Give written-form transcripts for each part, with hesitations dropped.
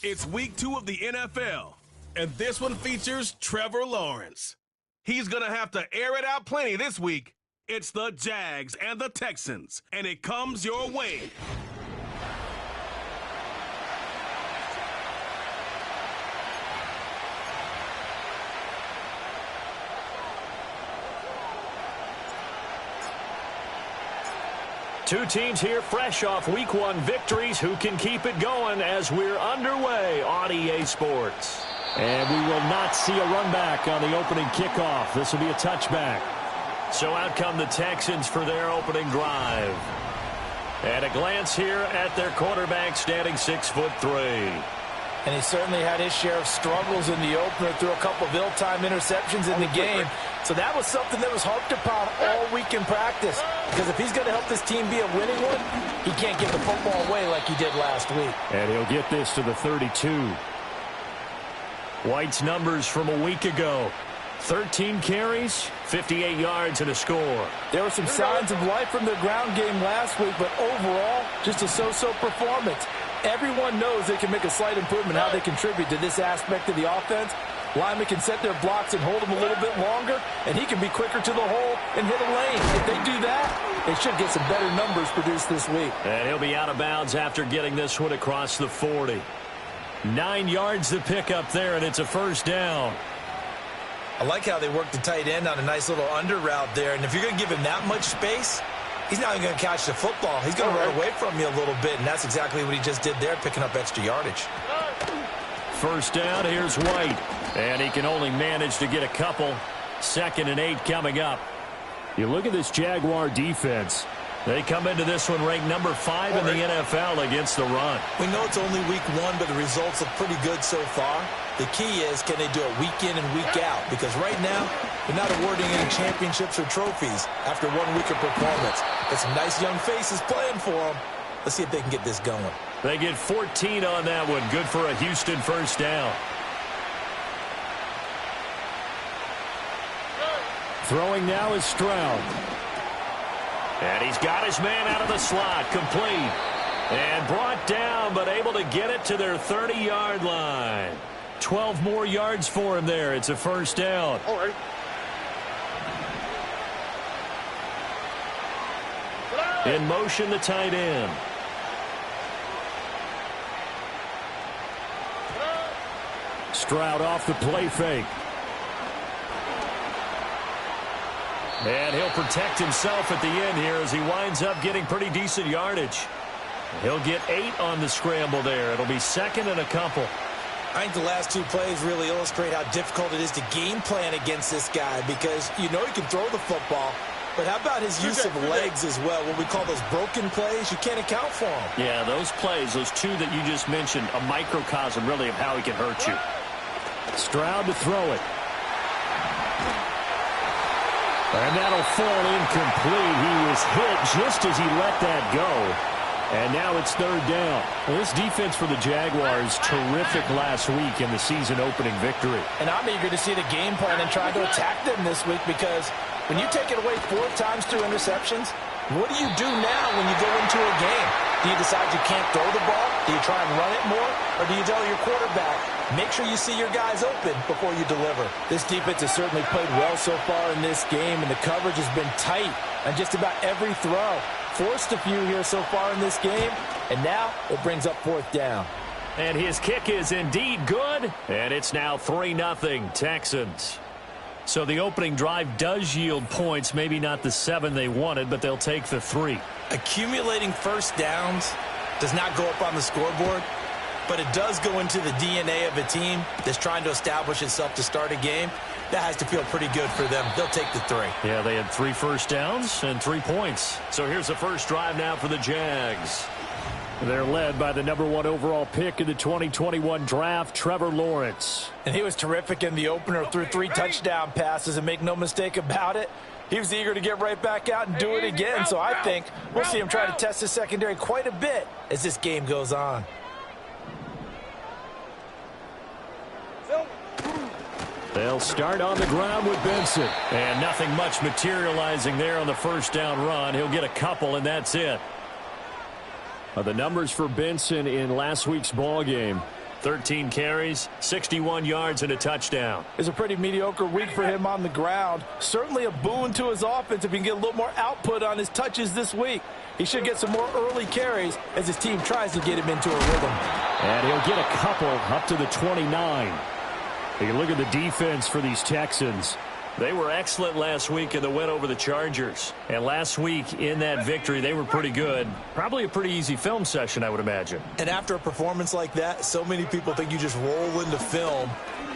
It's week 2 of the NFL, and this one features Trevor Lawrence. He's going to have to air it out plenty this week. It's the Jags and the Texans, and it comes your way. Two teams here fresh off Week 1 victories. Who can keep it going as we're underway on EA Sports? And we will not see a run back on the opening kickoff. This will be a touchback. So out come the Texans for their opening drive. And a glance here at their quarterback, standing 6'3". And he certainly had his share of struggles in the opener, threw a couple of ill-timed interceptions in the game. So that was something that was harped upon all week in practice. Because if he's going to help this team be a winning one, he can't give the football away like he did last week. And he'll get this to the 32. White's numbers from a week ago. 13 carries, 58 yards, and a score. There were some signs of life from their ground game last week, but overall, just a so-so performance. Everyone knows they can make a slight improvement how they contribute to this aspect of the offense. Linemen can set their blocks and hold them a little bit longer, and he can be quicker to the hole and hit a lane. If they do that, they should get some better numbers produced this week. And he'll be out of bounds after getting this one across the 40. 9 yards to pick up there, and it's a first down. I like how they work the tight end on a nice little under route there, and if you're going to give him that much space, he's not even going to catch the football. He's going to run away from you a little bit, and that's exactly what he just did there, picking up extra yardage. First down, here's White. And he can only manage to get a couple. 2nd and 8 coming up. You look at this Jaguar defense. They come into this one ranked number 5 in the NFL against the run. We know it's only week 1, but the results look pretty good so far. The key is, can they do it week in and week out? Because right now, they're not awarding any championships or trophies after 1 week of performance. There's some nice young faces playing for them. Let's see if they can get this going. They get 14 on that one. Good for a Houston first down. Throwing now is Stroud. And he's got his man out of the slot, complete. And brought down, but able to get it to their 30-yard line. 12 more yards for him there. It's a first down. All right. In motion, the tight end. Stroud off the play fake. And he'll protect himself at the end here as he winds up getting pretty decent yardage. He'll get 8 on the scramble there. It'll be 2nd and a couple. I think the last 2 plays really illustrate how difficult it is to game plan against this guy, because you know he can throw the football, but how about his use of legs as well? What we call those broken plays, you can't account for them. Yeah, those plays, those 2 that you just mentioned, a microcosm really of how he can hurt you. Stroud to throw it. And that'll fall incomplete. He was hit just as he let that go. And now it's 3rd down. Well, this defense for the Jaguars, terrific last week in the season-opening victory. And I'm eager to see the game plan and try to attack them this week, because when you take it away 4 times through interceptions, what do you do now when you go into a game? Do you decide you can't throw the ball? Do you try and run it more? Or do you tell your quarterback, make sure you see your guys open before you deliver? This defense has certainly played well so far in this game, and the coverage has been tight on just about every throw. Forced a few here so far in this game, and now it brings up 4th down. And his kick is indeed good, and it's now 3-0 Texans. So the opening drive does yield points, maybe not the 7 they wanted, but they'll take the 3. Accumulating first downs does not go up on the scoreboard, but it does go into the DNA of a team that's trying to establish itself to start a game. That has to feel pretty good for them. They'll take the 3. Yeah, they had 3 first downs and 3 points. So here's the first drive now for the Jags. They're led by the number 1 overall pick in the 2021 draft, Trevor Lawrence. And he was terrific in the opener, threw 3 touchdown passes, and make no mistake about it, he was eager to get right back out and do it again. So I think we'll see him try to test his secondary quite a bit as this game goes on. They'll start on the ground with Benson. And nothing much materializing there on the first down run. He'll get a couple, and that's it. The numbers for Benson in last week's ball game. 13 carries, 61 yards, and a touchdown. It's a pretty mediocre week for him on the ground. Certainly a boon to his offense if he can get a little more output on his touches this week. He should get some more early carries as his team tries to get him into a rhythm. And he'll get a couple up to the 29. You can look at the defense for these Texans. They were excellent last week in the win over the Chargers. And last week in that victory, they were pretty good. Probably a pretty easy film session, I would imagine. And after a performance like that, so many people think you just roll into film,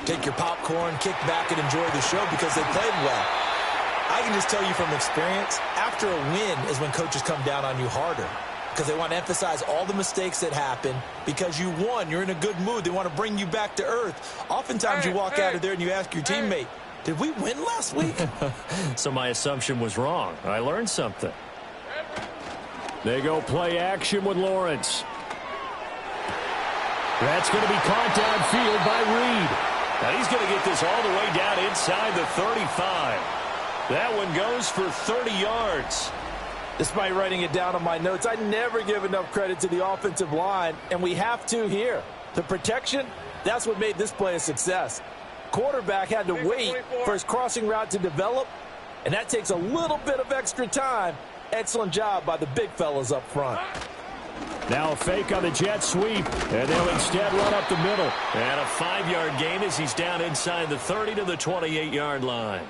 take your popcorn, kick back, and enjoy the show because they played well. I can just tell you from experience, after a win is when coaches come down on you harder because they want to emphasize all the mistakes that happen because you won. You're in a good mood. They want to bring you back to earth. Oftentimes you walk out of there and you ask your teammate, did we win last week? So my assumption was wrong. I learned something. They go play action with Lawrence. That's going to be caught downfield by Reed. Now he's going to get this all the way down inside the 35. That one goes for 30 yards. Despite writing it down on my notes, I never give enough credit to the offensive line, and we have to here. The protection, that's what made this play a success. Quarterback had to wait for his crossing route to develop, and that takes a little bit of extra time. Excellent job by the big fellas up front. Now a fake on the jet sweep, and they'll instead run up the middle. And a 5-yard gain as he's down inside the 30 to the 28-yard line.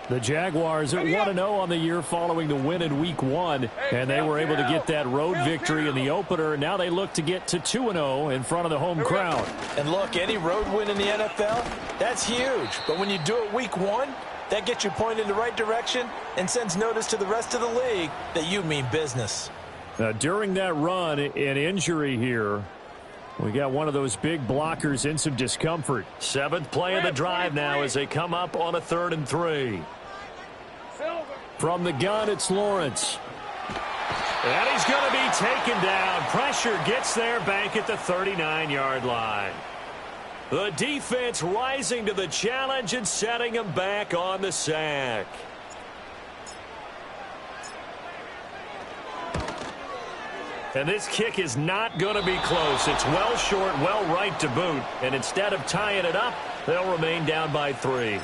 The Jaguars at 1-0 on the year following the win in Week 1, and they were able to get that road victory in the opener. Now they look to get to 2-0 in front of the home crowd. And look, any road win in the NFL, that's huge. But when you do it Week 1, that gets you pointed in the right direction and sends notice to the rest of the league that you mean business. During that run, an injury here. We got one of those big blockers in some discomfort. 7th play of the drive now as they come up on a 3rd and 3. From the gun, it's Lawrence. And he's going to be taken down. Pressure gets there back at the 39-yard line. The defense rising to the challenge and setting him back on the sack. And this kick is not going to be close. It's well short, well right to boot. And instead of tying it up, they'll remain down by 3.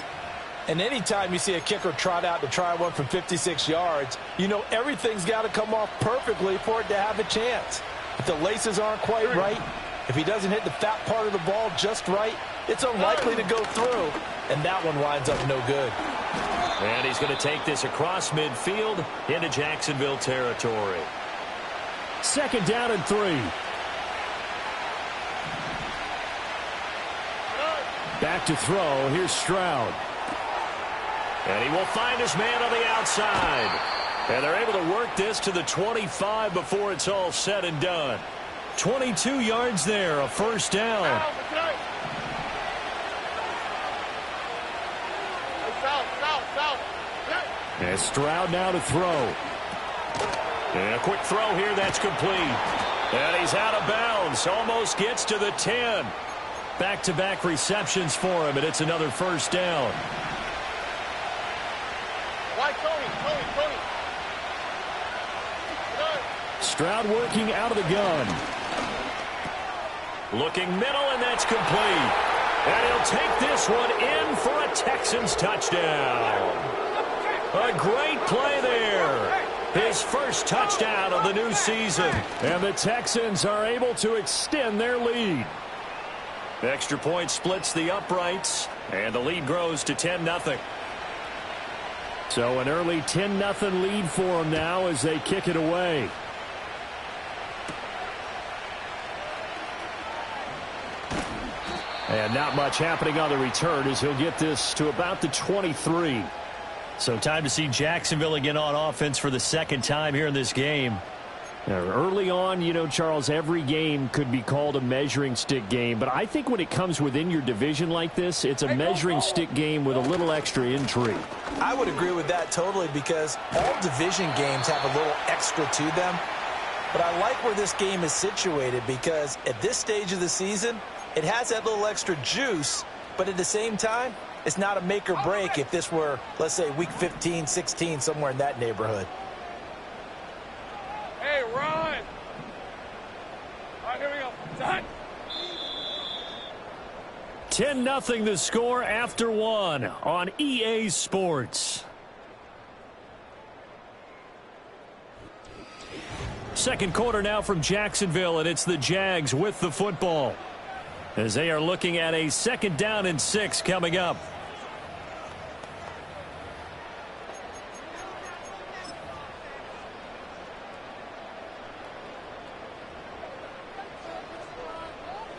And anytime you see a kicker trot out to try one from 56 yards, you know everything's got to come off perfectly for it to have a chance. If the laces aren't quite right, if he doesn't hit the fat part of the ball just right, it's unlikely to go through. And that one winds up no good. And he's going to take this across midfield into Jacksonville territory. 2nd down and 3. Back to throw. Here's Stroud. And he will find his man on the outside. And they're able to work this to the 25 before it's all said and done. 22 yards there, a 1st down. And Stroud now to throw. And a quick throw here, that's complete. And he's out of bounds, almost gets to the 10. Back-to-back receptions for him, and it's another 1st down. Stroud working out of the gun. Looking middle, and that's complete. And he'll take this one in for a Texans touchdown. A great play there. His first touchdown of the new season. And the Texans are able to extend their lead. Extra point splits the uprights, and the lead grows to 10-0. So an early 10-0 lead for them now as they kick it away. And not much happening on the return as he'll get this to about the 23. So time to see Jacksonville again on offense for the 2nd time here in this game. Early on, you know, Charles, every game could be called a measuring stick game. But I think when it comes within your division like this, it's a measuring stick game with a little extra intrigue. I would agree with that totally because all division games have a little extra to them. But I like where this game is situated because at this stage of the season, it has that little extra juice. But at the same time, it's not a make or break if this were, let's say, week 15, 16, somewhere in that neighborhood. Hey, run! All right, here we go. Done. 10-0 the score after one on EA Sports. Second quarter now from Jacksonville, and it's the Jags with the football as they are looking at a 2nd down and 6 coming up.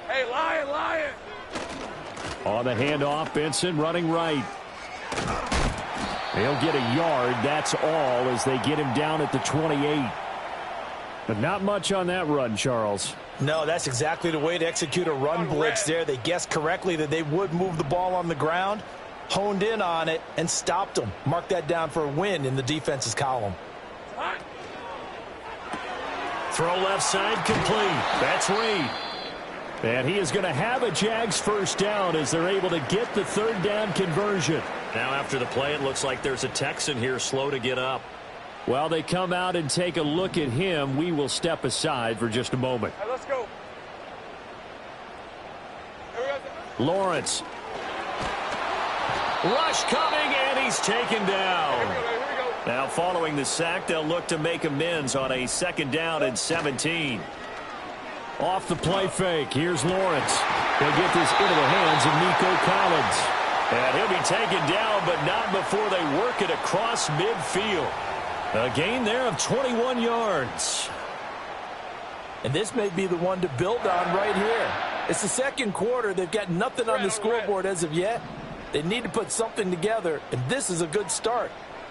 Hey, Lion! On the handoff, Benson running right. They'll get a yard, that's all, as they get him down at the 28. But not much on that run, Charles. No, that's exactly the way to execute a run blitz there. They guessed correctly that they would move the ball on the ground, honed in on it, and stopped them. Mark that down for a win in the defense's column. Throw left side complete. That's Reed. And he is going to have a Jags 1st down as they're able to get the 3rd down conversion. Now after the play, it looks like there's a Texan here slow to get up. While they come out and take a look at him, we will step aside for just a moment. Hey, let's go. Lawrence. Rush coming, and he's taken down. Here we go. Now following the sack, they'll look to make amends on a 2nd down and 17. Off the play fake. Here's Lawrence. They'll get this into the hands of Nico Collins. And he'll be taken down, but not before they work it across midfield. A gain there of 21 yards. And this may be the one to build on right here. It's the 2nd quarter. They've got nothing on the scoreboard as of yet. They need to put something together, and this is a good start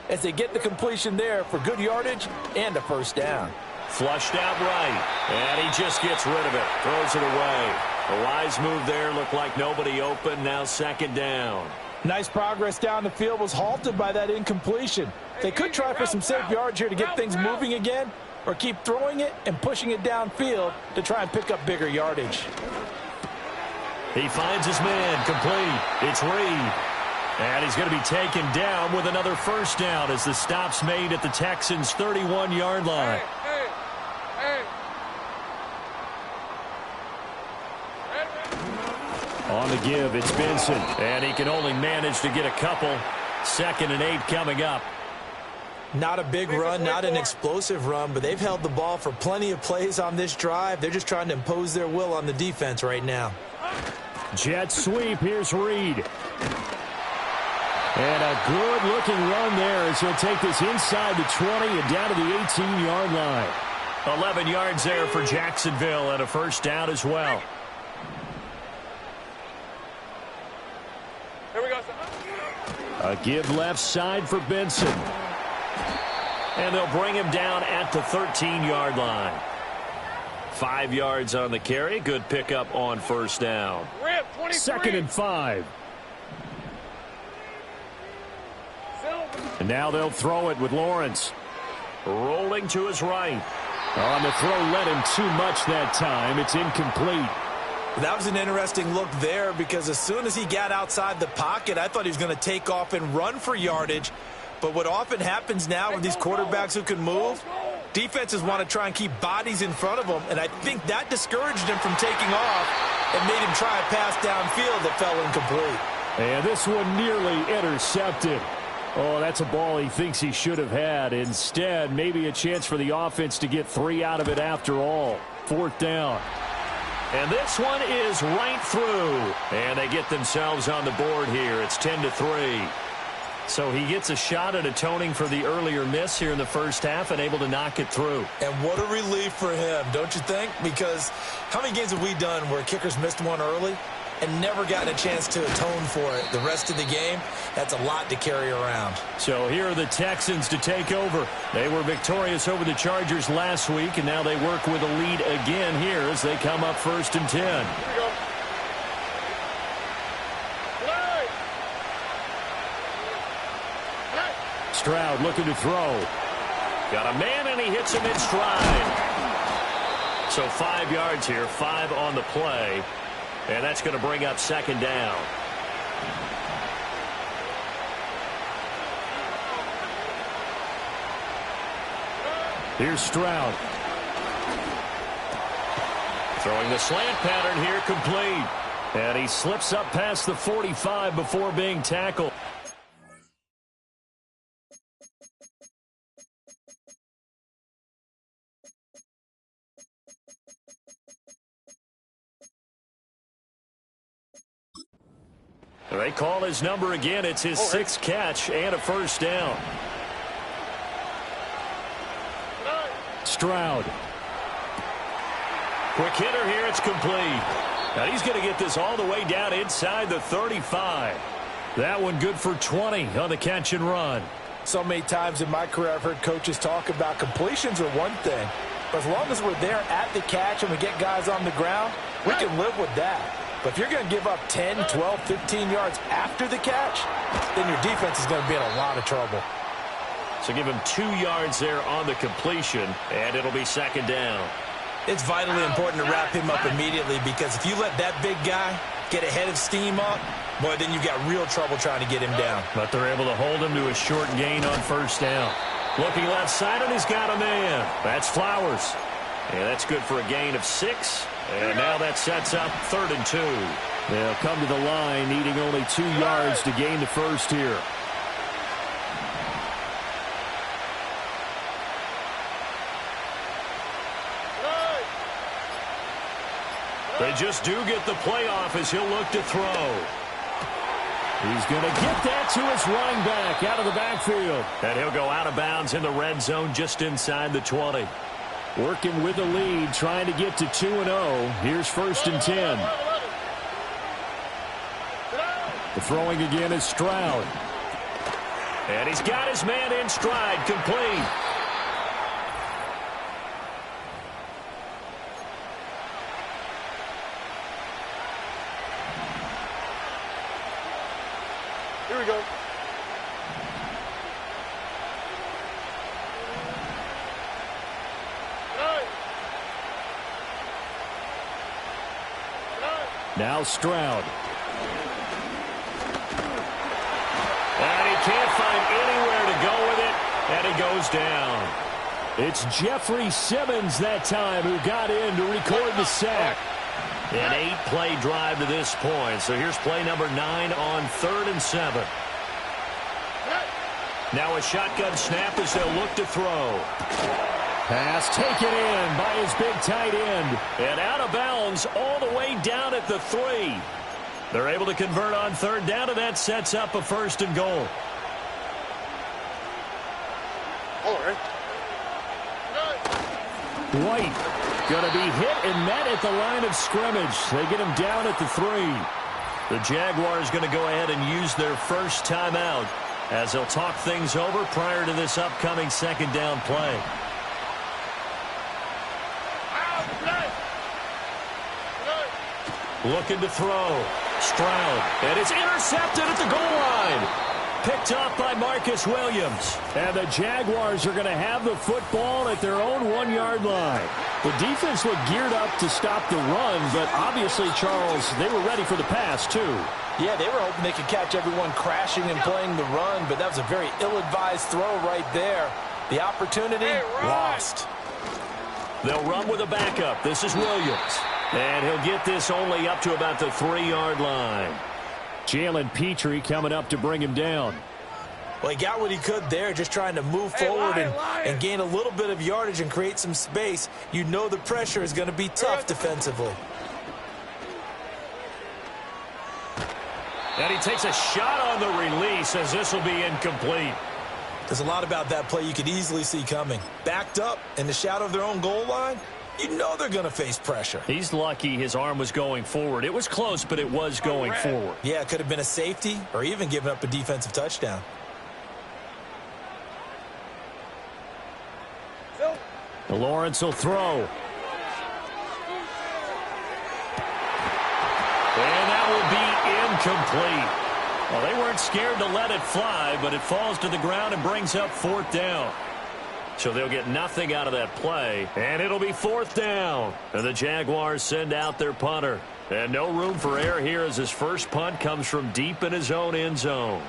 as they get the completion there for good yardage and a 1st down. Flushed out right, and he just gets rid of it, throws it away. A wise move there, looked like nobody open, now 2nd down. Nice progress down the field, was halted by that incompletion. They could try for some safe yards here to get things moving again, or keep throwing it and pushing it downfield to try and pick up bigger yardage. He finds his man, complete. It's Reed. And he's going to be taken down with another 1st down as the stop's made at the Texans' 31-yard line. Hey. On the give, it's Benson. And he can only manage to get a couple. 2nd and 8 coming up. Not a big run, not an explosive run, but they've held the ball for plenty of plays on this drive. They're just trying to impose their will on the defense right now. Jet sweep. Here's Reed. And a good-looking run there as he'll take this inside the 20 and down to the 18-yard line. 11 yards there for Jacksonville and a 1st down as well. Here we go. A give left side for Benson. And they'll bring him down at the 13-yard line. 5 yards on the carry. Good pickup on 1st down. 2nd and 5. And now they'll throw it with Lawrence. Rolling to his right. On the throw, let him too much that time. It's incomplete. That was an interesting look there because as soon as he got outside the pocket, I thought he was going to take off and run for yardage. But what often happens now with these quarterbacks who can move, defenses want to try and keep bodies in front of them, and I think that discouraged him from taking off and made him try a pass downfield that fell incomplete. And this one nearly intercepted. Oh, that's a ball he thinks he should have had. Instead, maybe a chance for the offense to get 3 out of it after all. 4th down. And this one is right through. And they get themselves on the board here. It's 10-3. So he gets a shot at atoning for the earlier miss here in the 1st half and able to knock it through. And what a relief for him, don't you think? Because how many games have we done where kickers missed one early and never gotten a chance to atone for it the rest of the game? That's a lot to carry around. So here are the Texans to take over. They were victorious over the Chargers last week, and now they work with a lead again here as they come up 1st and 10. Here we go. Stroud looking to throw. Got a man, and he hits him in stride. So 5 yards here, 5 on the play. And that's going to bring up 2nd down. Here's Stroud. Throwing the slant pattern here, complete. And he slips up past the 45 before being tackled. They call his number again. It's his sixth catch and a first down. Stroud. Quick hitter here. It's complete. Now he's going to get this all the way down inside the 35. That one good for 20 on the catch and run. So many times in my career I've heard coaches talk about completions are one thing. But as long as we're there at the catch and we get guys on the ground, we can live with that. But if you're going to give up 10, 12, 15 yards after the catch, then your defense is going to be in a lot of trouble. So give him 2 yards there on the completion, and it'll be second down. It's vitally important to wrap him up immediately because if you let that big guy get ahead of steam up, boy, then you've got real trouble trying to get him down. But they're able to hold him to a short gain on first down. Looking left side, and he's got a man. That's Flowers. And that's good for a gain of 6. And now that sets up 3rd and 2. They'll come to the line, needing only 2 yards to gain the first here. They just do get the playoff as he'll look to throw. He's going to get that to his running back out of the backfield. And he'll go out of bounds in the red zone just inside the 20. Working with the lead, trying to get to 2-0. Here's 1st and 10. The throwing again is Stroud. And he's got his man in stride, complete. Here we go. Now Stroud. And he can't find anywhere to go with it, and he goes down. It's Jeffrey Simmons that time who got in to record the sack. An 8-play drive to this point. So here's play number 9 on 3rd and 7. Now a shotgun snap as they'll look to throw. Pass taken in by his big tight end. And out of bounds all the way down at the 3. They're able to convert on 3rd down, and that sets up a 1st and goal. White going to be hit and met at the line of scrimmage. They get him down at the 3. The Jaguars going to go ahead and use their first timeout as they'll talk things over prior to this upcoming 2nd down play. Looking to throw. Stroud. And it's intercepted at the goal line. Picked off by Marcus Williams. And the Jaguars are going to have the football at their own 1-yard line. The defense looked geared up to stop the run, but obviously, Charles, they were ready for the pass, too. Yeah, they were hoping they could catch everyone crashing and playing the run, but that was a very ill-advised throw right there. The opportunity lost. They'll run with a backup. This is Williams. And he'll get this only up to about the 3-yard line. Jalen Petrie coming up to bring him down. Well, he got what he could there, just trying to move forward and gain a little bit of yardage and create some space. You know the pressure is going to be tough defensively. And he takes a shot on the release as this will be incomplete. There's a lot about that play you could easily see coming. Backed up in the shadow of their own goal line, you know they're going to face pressure. He's lucky his arm was going forward. It was close, but it was going forward. Yeah, it could have been a safety or even given up a defensive touchdown. Lawrence will throw. And that will be incomplete. Well, they weren't scared to let it fly, but it falls to the ground and brings up 4th down. So they'll get nothing out of that play, and it'll be 4th down. And the Jaguars send out their punter. And no room for error here as his first punt comes from deep in his own end zone.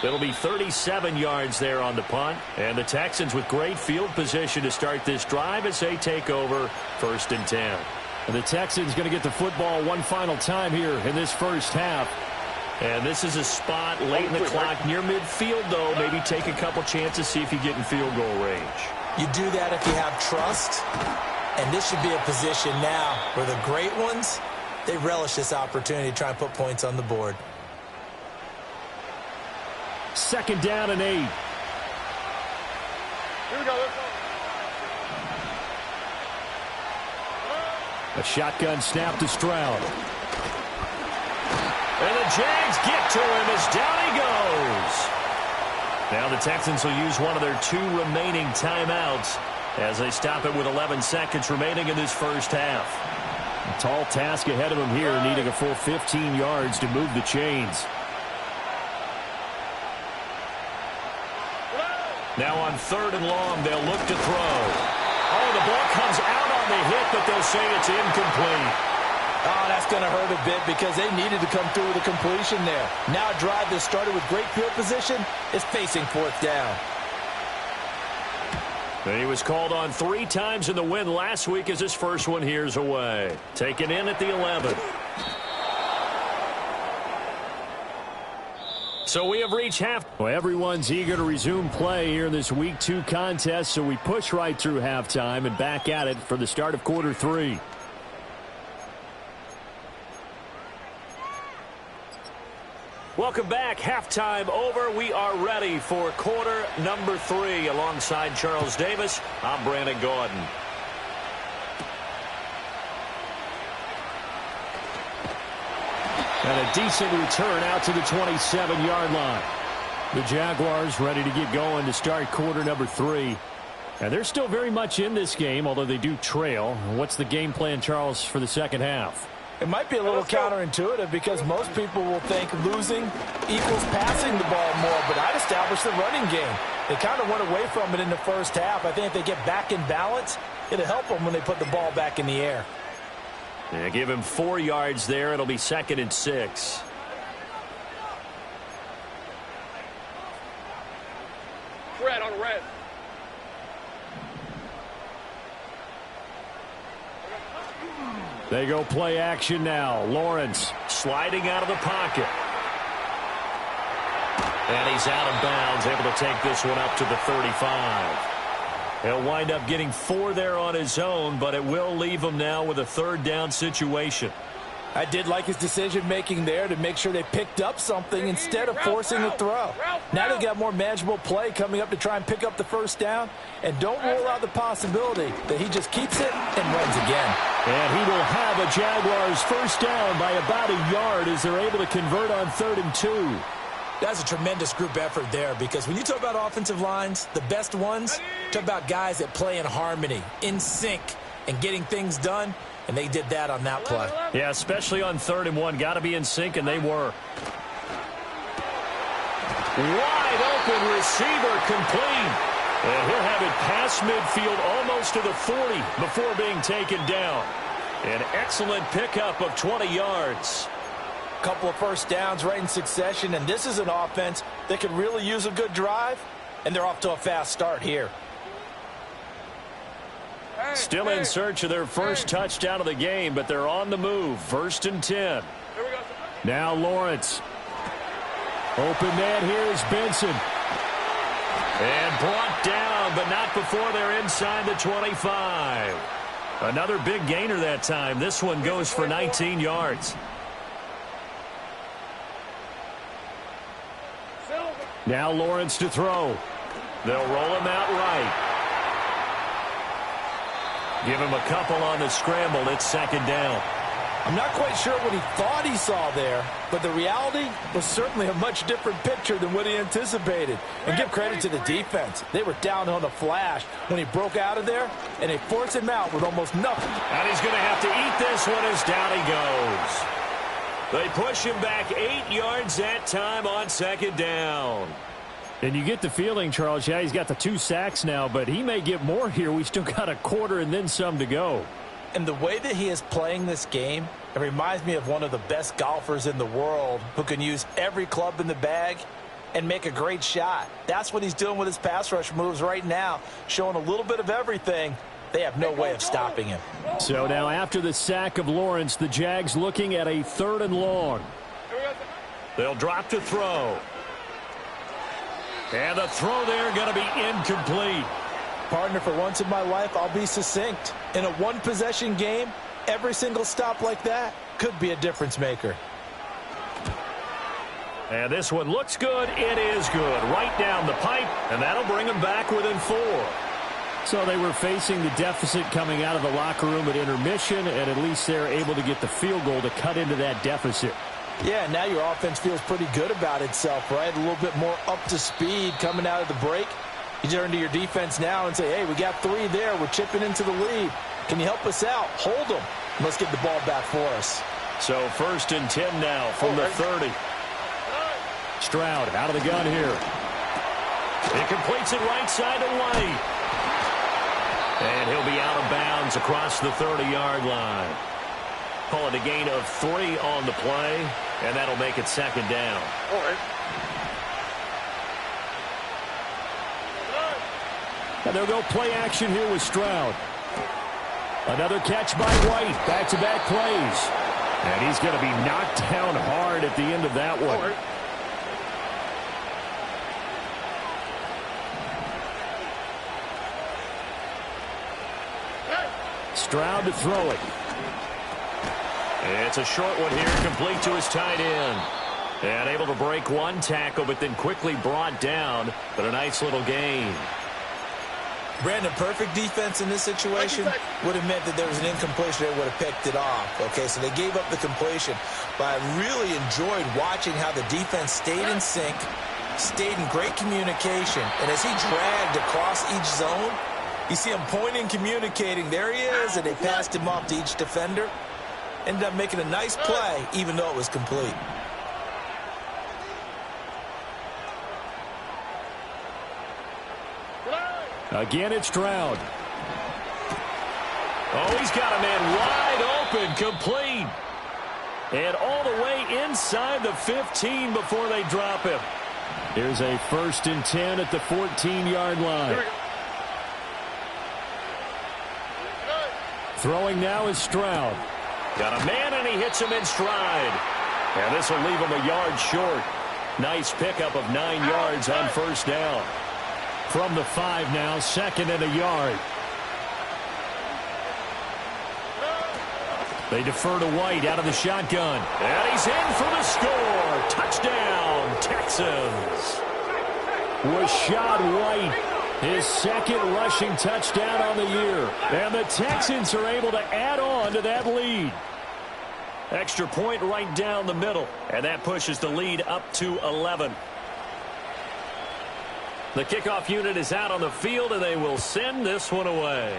It'll be 37 yards there on the punt. And the Texans with great field position to start this drive as they take over 1st and 10. And the Texans going to get the football one final time here in this first half. And this is a spot late in the clock near midfield, though. Maybe take a couple chances, see if you get in field goal range. You do that if you have trust. And this should be a position now where the great ones, they relish this opportunity to try and put points on the board. 2nd down and 8. Here we go. Let's go. A shotgun snap to Stroud. And the Jags get to him as down he goes. Now the Texans will use one of their 2 remaining timeouts as they stop it with 11 seconds remaining in this first half. A tall task ahead of him here, needing a full 15 yards to move the chains. Now on 3rd and long, they'll look to throw. Oh, the ball comes out on the hit, but they'll say it's incomplete. Oh, that's going to hurt a bit because they needed to come through with a completion there. Now a drive that started with great field position is facing 4th down. And he was called on 3 times in the win last week as his first one here's away. Taken in at the 11. So we have reached half. Well, everyone's eager to resume play here in this Week 2 contest, so we push right through halftime and back at it for the start of quarter 3. Welcome back. Halftime over. We are ready for quarter number 3. Alongside Charles Davis, I'm Brandon Gordon. And a decent return out to the 27-yard line. The Jaguars ready to get going to start quarter number 3. And they're still very much in this game, although they do trail. What's the game plan, Charles, for the second half? It might be a little counterintuitive because most people will think losing equals passing the ball more, but I'd establish the running game. They kind of went away from it in the first half. I think if they get back in balance, it'll help them when they put the ball back in the air. Yeah, give him 4 yards there. It'll be 2nd and 6. Red on red. They go play action now. Lawrence Sliding out of the pocket. And he's out of bounds, able to take this one up to the 35. He'll wind up getting 4 there on his own, but it will leave him now with a 3rd down situation. I did like his decision-making there to make sure they picked up something instead of forcing the throw. Now they've got more manageable play coming up to try and pick up the 1st down, and don't rule out the possibility that he just keeps it and runs again. And he will have a Jaguars 1st down by about a yard as they're able to convert on 3rd and 2. That's a tremendous group effort there because when you talk about offensive lines, the best ones, talk about guys that play in harmony, in sync, and getting things done, and they did that on that play. Yeah, especially on 3rd and 1. Got to be in sync, and they were. Wide open receiver complete. And he'll have it past midfield almost to the 40 before being taken down. An excellent pickup of 20 yards. Couple of 1st downs right in succession, and this is an offense that could really use a good drive, and they're off to a fast start here. Still in search of their first touchdown of the game, but they're on the move. 1st and 10. Now Lawrence. Open man here is Benson. And brought down, but not before they're inside the 25. Another big gainer that time. This one goes for 19 yards. Now Lawrence to throw. They'll roll him out right. Give him a couple on the scramble. It's 2nd down. I'm not quite sure what he thought he saw there, but the reality was certainly a much different picture than what he anticipated. And give credit to the defense. They were down on the flash when he broke out of there, and they forced him out with almost nothing. And he's going to have to eat this one as down he goes. They push him back 8 yards that time on 2nd down. And you get the feeling, Charles, yeah, he's got the 2 sacks now, but he may get more here. We still got a quarter and then some to go. And the way that he is playing this game, it reminds me of one of the best golfers in the world who can use every club in the bag and make a great shot. That's what he's doing with his pass rush moves right now, showing a little bit of everything They have no way of stopping him. So now after the sack of Lawrence, the Jags looking at a 3rd and long. They'll drop to throw. And the throw there going to be incomplete. Partner, for once in my life, I'll be succinct. In a one-possession game, every single stop like that could be a difference maker. And this one looks good. It is good. Right down the pipe, and that'll bring them back within 4. So they were facing the deficit coming out of the locker room at intermission, and at least they're able to get the field goal to cut into that deficit. Yeah, now your offense feels pretty good about itself, right? A little bit more up to speed coming out of the break. You turn to your defense now and say, hey, we got 3 there. We're chipping into the lead. Can you help us out? Hold them. Let's get the ball back for us. So 1st and 10 now from the 30. Stroud out of the gun here. It completes it right side to White. And he'll be out of bounds across the 30-yard line. Call it a gain of 3 on the play, and that'll make it 2nd down. And they'll go play action here with Stroud. Another catch by White. Back-to-back plays. And he's going to be knocked down hard at the end of that one. Stroud to throw it. It's a short one here, complete to his tight end. And able to break one tackle, but then quickly brought down. But a nice little gain. Brandon, perfect defense in this situation would have meant that there was an incompletion. They would have picked it off. Okay, so they gave up the completion. But I really enjoyed watching how the defense stayed in sync, stayed in great communication. And as he dragged across each zone, you see him pointing, communicating. There he is, and they passed him off to each defender. Ended up making a nice play, even though it was complete. Again, it's Stroud. Oh, he's got a man wide open, complete. And all the way inside the 15 before they drop him. Here's a 1st and 10 at the 14-yard line. Throwing now is Stroud. Got a man, and he hits him in stride. And this will leave him a yard short. Nice pickup of 9 yards on 1st down. From the 5 now, 2nd and a yard. They defer to White out of the shotgun. And he's in for the score. Touchdown, Texans. Rashad White. His 2nd rushing touchdown on the year. And the Texans are able to add on to that lead. Extra point right down the middle. And that pushes the lead up to 11. The kickoff unit is out on the field, and they will send this one away.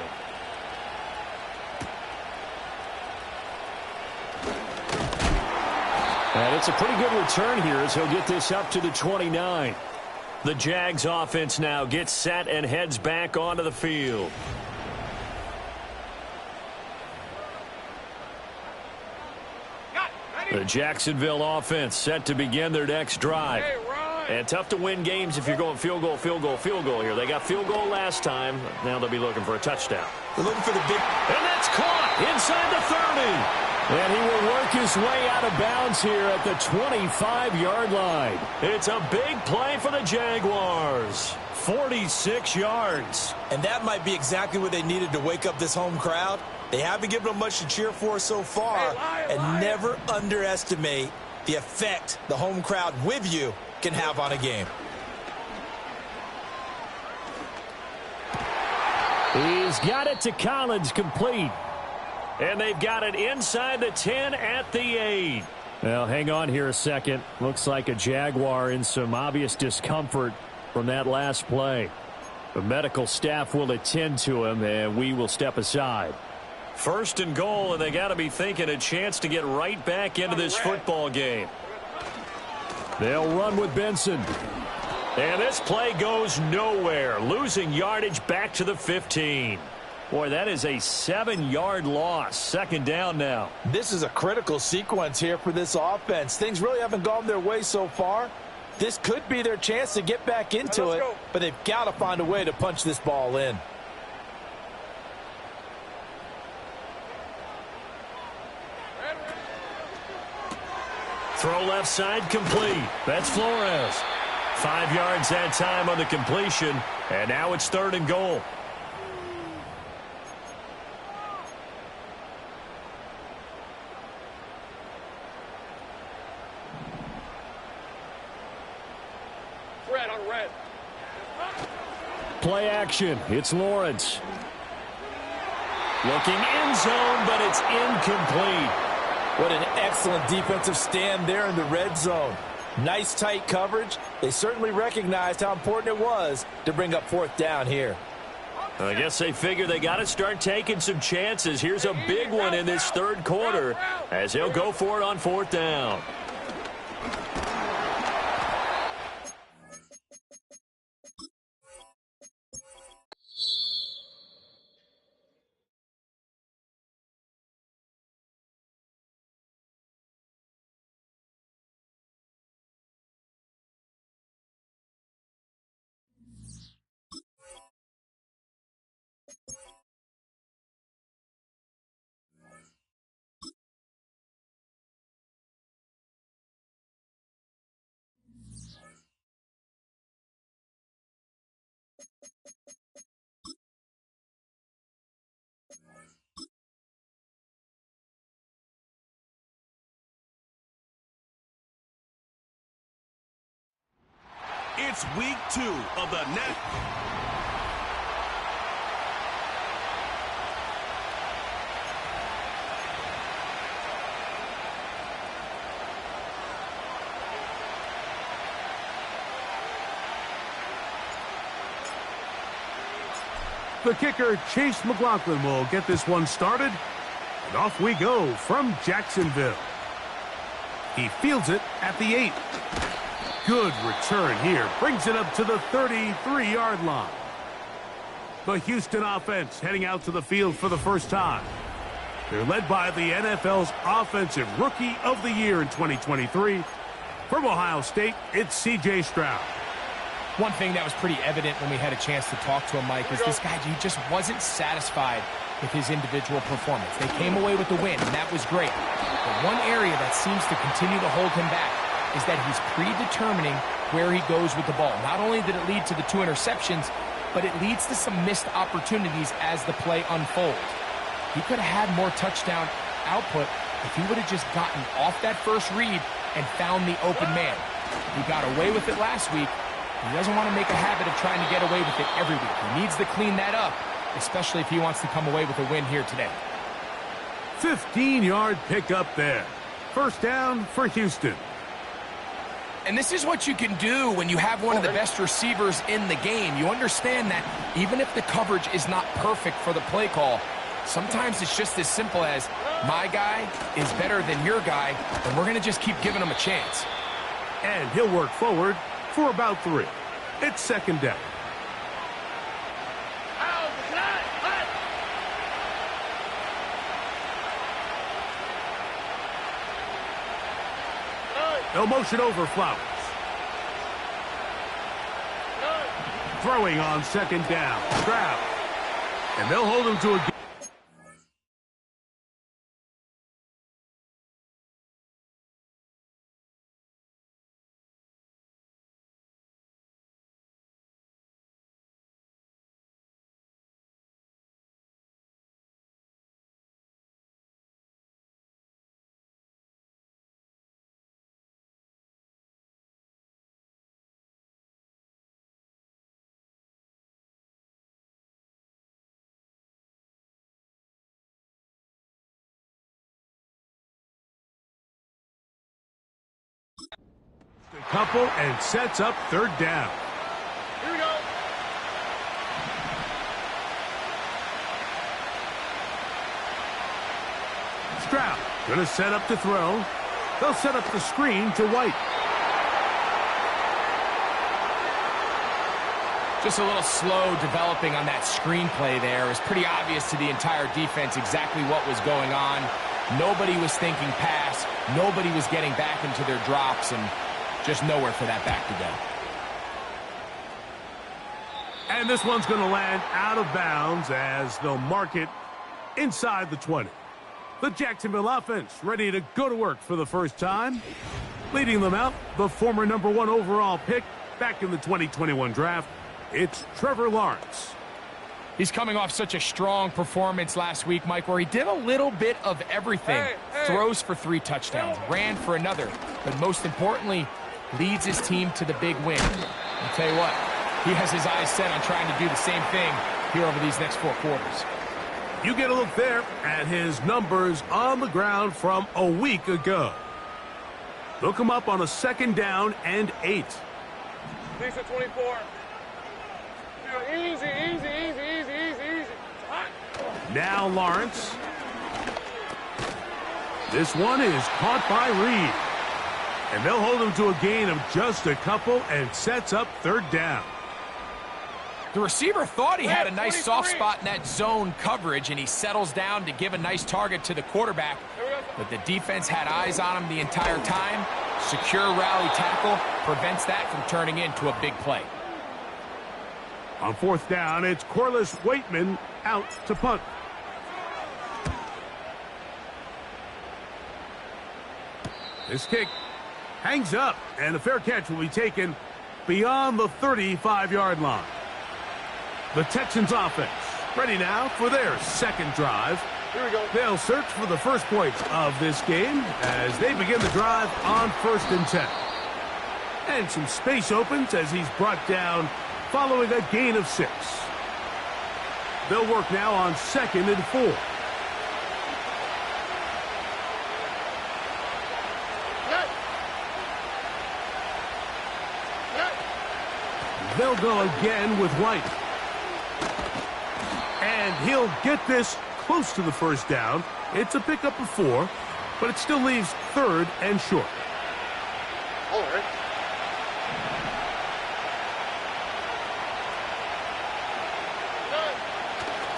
And it's a pretty good return here as he'll get this up to the 29. The Jags offense now gets set and heads back onto the field. The Jacksonville offense set to begin their next drive. And tough to win games if you're going field goal, field goal, field goal here. They got field goal last time. Now they'll be looking for a touchdown. They're looking for the big... And that's caught inside the 30. And he will work his way out of bounds here at the 25-yard line. It's a big play for the Jaguars. 46 yards. And that might be exactly what they needed to wake up this home crowd. They haven't given them much to cheer for so far. And never underestimate the effect the home crowd with you can have on a game. He's got it to Collins, complete. And they've got it inside the 10 at the 8. Well, hang on here a second. Looks like a Jaguar in some obvious discomfort from that last play. The medical staff will attend to him, and we will step aside. 1st and goal, and they got to be thinking a chance to get right back into this football game. They'll run with Benson. And this play goes nowhere, losing yardage back to the 15. Boy, that is a 7-yard loss. 2nd down now. This is a critical sequence here for this offense. Things really haven't gone their way so far. This could be their chance to get back into it, but they've got to find a way to punch this ball in. Throw left side complete. That's Flores. 5 yards that time on the completion, and now it's 3rd and goal. Red on red. Play action. It's Lawrence. Looking end zone, but it's incomplete. What an excellent defensive stand there in the red zone. Nice tight coverage. They certainly recognized how important it was to bring up 4th down here. I guess they figure they got to start taking some chances. Here's a big one in this 3rd quarter as he'll go for it on 4th down. It's week 2 of the net. The kicker, Chase McLaughlin, will get this one started. And off we go from Jacksonville. He fields it at the 8. Good return here. Brings it up to the 33-yard line. The Houston offense heading out to the field for the first time. They're led by the NFL's Offensive Rookie of the Year in 2023. From Ohio State, it's C.J. Stroud. One thing that was pretty evident when we had a chance to talk to him, Mike, is this guy, he just wasn't satisfied with his individual performance. They came away with the win, and that was great. But one area that seems to continue to hold him back is that he's predetermining where he goes with the ball. Not only did it lead to the 2 interceptions, but it leads to some missed opportunities as the play unfolds. He could have had more touchdown output if he would have just gotten off that first read and found the open man. He got away with it last week. He doesn't want to make a habit of trying to get away with it every week. He needs to clean that up, especially if he wants to come away with a win here today. 15-yard pickup there. First down for Houston. And this is what you can do when you have one of the best receivers in the game. You understand that even if the coverage is not perfect for the play call, sometimes it's just as simple as my guy is better than your guy, and we're going to just keep giving him a chance. And he'll work forward for about 3. It's 2nd down. They'll motion over Flowers. Throwing on 2nd down. Stroud. And they'll hold him to a... couple and sets up 3rd down. Here we go. Stroud going to set up to throw. They'll set up the screen to White. Just a little slow developing on that screenplay there. It was pretty obvious to the entire defense exactly what was going on. Nobody was thinking pass. Nobody was getting back into their drops, and just nowhere for that back to go. And this one's going to land out of bounds as they'll mark it inside the 20. The Jacksonville offense ready to go to work for the first time. Leading them out, the former #1 overall pick back in the 2021 draft, it's Trevor Lawrence. He's coming off such a strong performance last week, Mike, where he did a little bit of everything. Throws for 3 touchdowns, ran for another, but most importantly, leads his team to the big win. I'll tell you what, he has his eyes set on trying to do the same thing here over these next 4 quarters. You get a look there at his numbers on the ground from a week ago. They'll come up on a 2nd down and 8. Decent 24. Easy. Now Lawrence. This one is caught by Reed. And they'll hold him to a gain of just a couple and sets up 3rd down. The receiver thought he had a nice soft spot in that zone coverage, and he settles down to give a nice target to the quarterback. But the defense had eyes on him the entire time. Secure rally tackle prevents that from turning into a big play. On 4th down, it's Corliss Waitman out to punt. This kick hangs up, and a fair catch will be taken beyond the 35-yard line. The Texans offense ready now for their 2nd drive. Here we go. They'll search for the first points of this game as they begin the drive on 1st and 10. And some space opens as he's brought down following a gain of 6. They'll work now on 2nd and 4. They'll go again with White. And he'll get this close to the 1st down. It's a pickup of 4, but it still leaves 3rd and short. All right.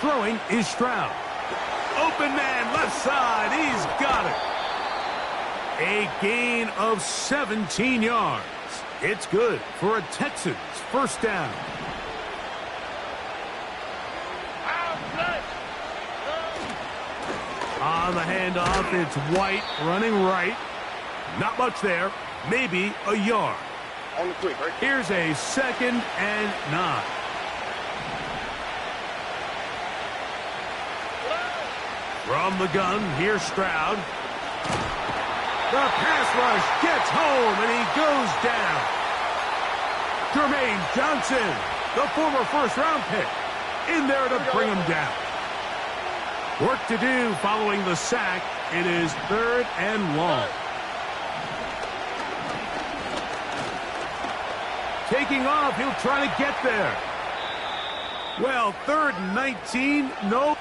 Throwing is Stroud. Open man, left side. He's got it. A gain of 17 yards. It's good for a Texans 1st down. On the handoff, it's White running right. Not much there. Maybe a yard. On the quick, right? Here's a 2nd and 9. From the gun, here's Stroud. The pass rush gets home, and he goes down. Jermaine Johnson, the former 1st-round pick, in there to bring him down. Work to do following the sack. It is 3rd and long. Taking off, he'll try to get there. Well, 3rd and 19, no.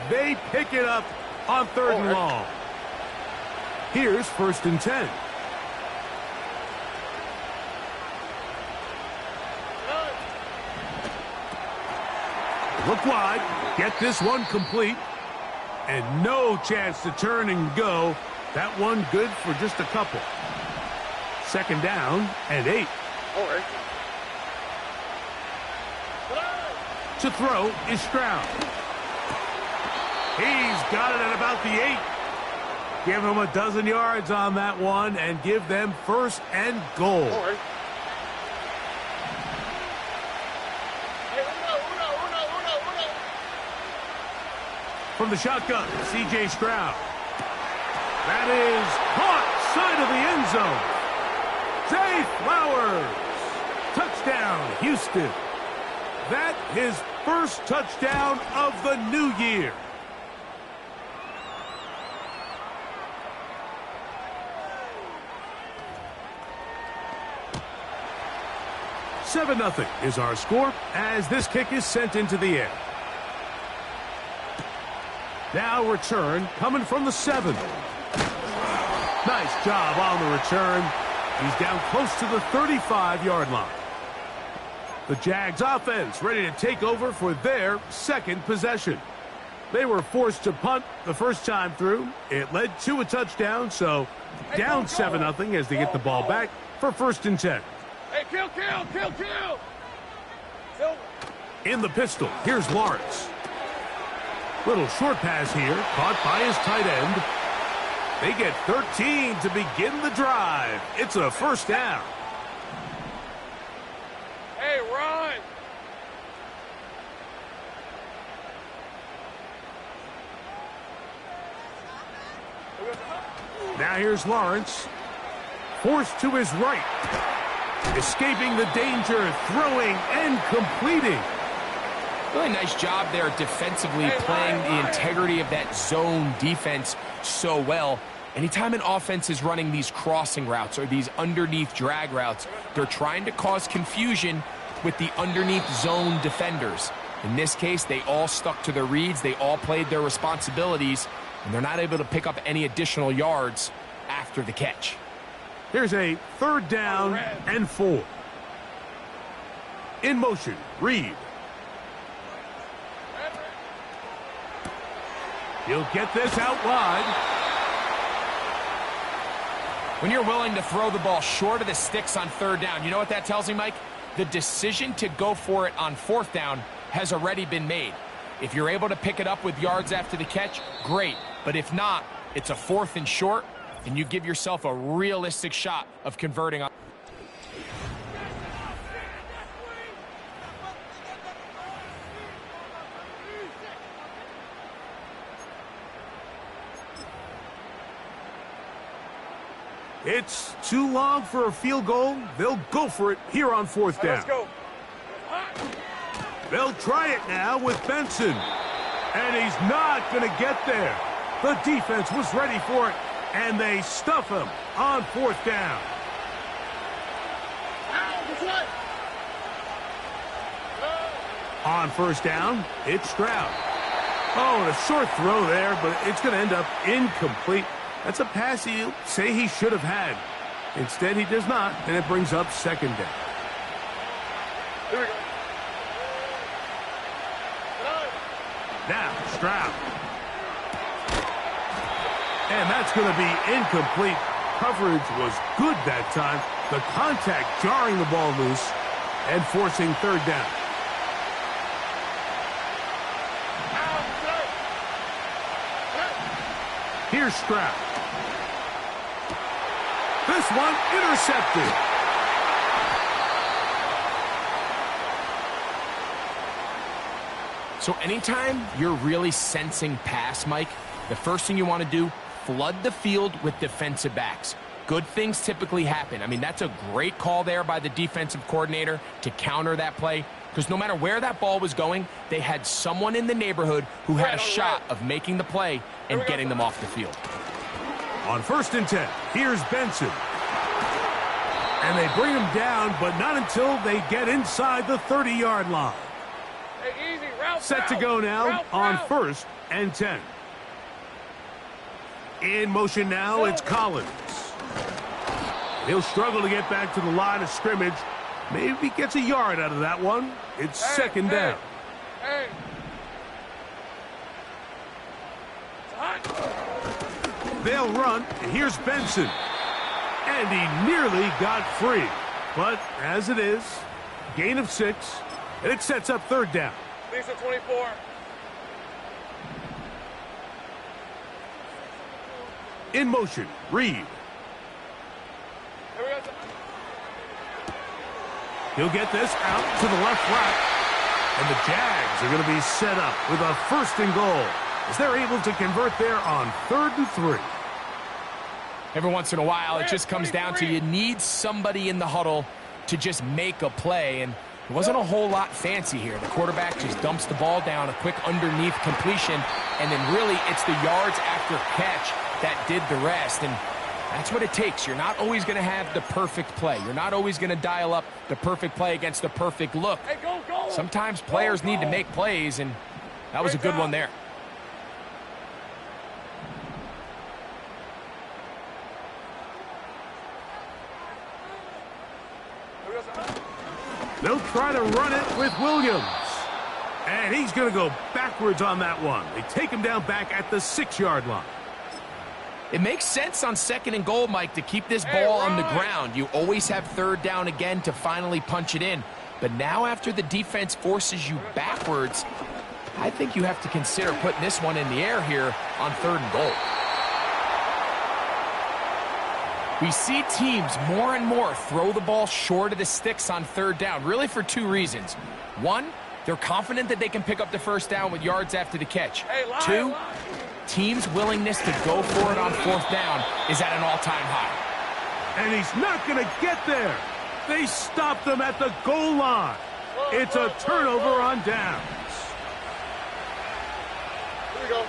They pick it up on 3rd and long. Here's 1st and 10. Look wide. Get this one complete. And no chance to turn and go. That one good for just a couple. 2nd down and 8. All right. To throw is Stroud. He's got it at about the 8. Give him a dozen yards on that one and give them 1st and goal. All right. From the shotgun, C.J. Stroud. That is caught side of the end zone. Zay Flowers. Touchdown, Houston. That his 1st touchdown of the new year. "7-0 is our score as this kick is sent into the air. Now return coming from the 7. Nice job on the return. He's down close to the 35-yard line. The Jags offense ready to take over for their second possession. They were forced to punt the first time through. It led to a touchdown, so down 7-0 as they get the ball back for 1st and 10. Hey, kill! In the pistol, here's Lawrence. Little short pass here, caught by his tight end. They get 13 to begin the drive. It's a 1st down. Hey, run! Now here's Lawrence. Forced to his right. Escaping the danger, throwing and completing. Really nice job there defensively, playing the integrity of that zone defense so well. Anytime an offense is running these crossing routes or these underneath drag routes, they're trying to cause confusion with the underneath zone defenders. In this case, they all stuck to their reads, they all played their responsibilities, and they're not able to pick up any additional yards after the catch. Here's a 3rd down and 4. In motion, Reed. He'll get this out wide. When you're willing to throw the ball short of the sticks on 3rd down, you know what that tells me, Mike? The decision to go for it on 4th down has already been made. If you're able to pick it up with yards after the catch, great. But if not, it's a 4th and short, and you give yourself a realistic shot of converting on. It's too long for a field goal. They'll go for it here on 4th down. Let's go. They'll try it now with Benson. And he's not going to get there. The defense was ready for it, and they stuff him on 4th down. On 1st down, it's Stroud. Oh, and a short throw there, but it's going to end up incomplete. That's a pass he'll say he should have had. Instead, he does not, and it brings up 2nd down. Here we go. Now, Stroud. And that's going to be incomplete. Coverage was good that time. The contact jarring the ball loose and forcing 3rd down. Here's Stroud. This one intercepted. So anytime you're really sensing pass, Mike, the first thing you want to do, flood the field with defensive backs. Good things typically happen. I mean, that's a great call there by the defensive coordinator to counter that play, because no matter where that ball was going, they had someone in the neighborhood who had a shot of making the play and getting them off the field. On 1st and 10, here's Benson. And they bring him down, but not until they get inside the 30-yard line. Hey, easy. Route, Set to go now on 1st and 10. In motion now, it's Collins. He'll struggle to get back to the line of scrimmage. Maybe gets a yard out of that one. It's 2nd down. Hey. They'll run, and here's Benson. And he nearly got free. But as it is, gain of 6, and it sets up 3rd down. Lisa 24. In motion, Reed. Here we go. He'll get this out to the left rack. And the Jags are going to be set up with a 1st and goal as they're able to convert there on 3rd and 3. Every once in a while, it just comes down to you need somebody in the huddle to just make a play, and it wasn't a whole lot fancy here. The quarterback just dumps the ball down, a quick underneath completion, and then really it's the yards after catch that did the rest, and that's what it takes. You're not always going to have the perfect play. You're not always going to dial up the perfect play against the perfect look. Hey, go. Sometimes players need to make plays, and that was a good one there. They'll try to run it with Williams. And he's going to go backwards on that one. They take him down back at the 6-yard line. It makes sense on 2nd and goal, Mike, to keep this ball on the ground. You always have 3rd down again to finally punch it in. But now after the defense forces you backwards, I think you have to consider putting this one in the air here on 3rd and goal. We see teams more and more throw the ball short of the sticks on 3rd down, really for 2 reasons. 1, they're confident that they can pick up the 1st down with yards after the catch. 2, teams' willingness to go for it on 4th down is at an all-time high. And he's not going to get there. They stopped him at the goal line. It's a turnover on downs. Here we go.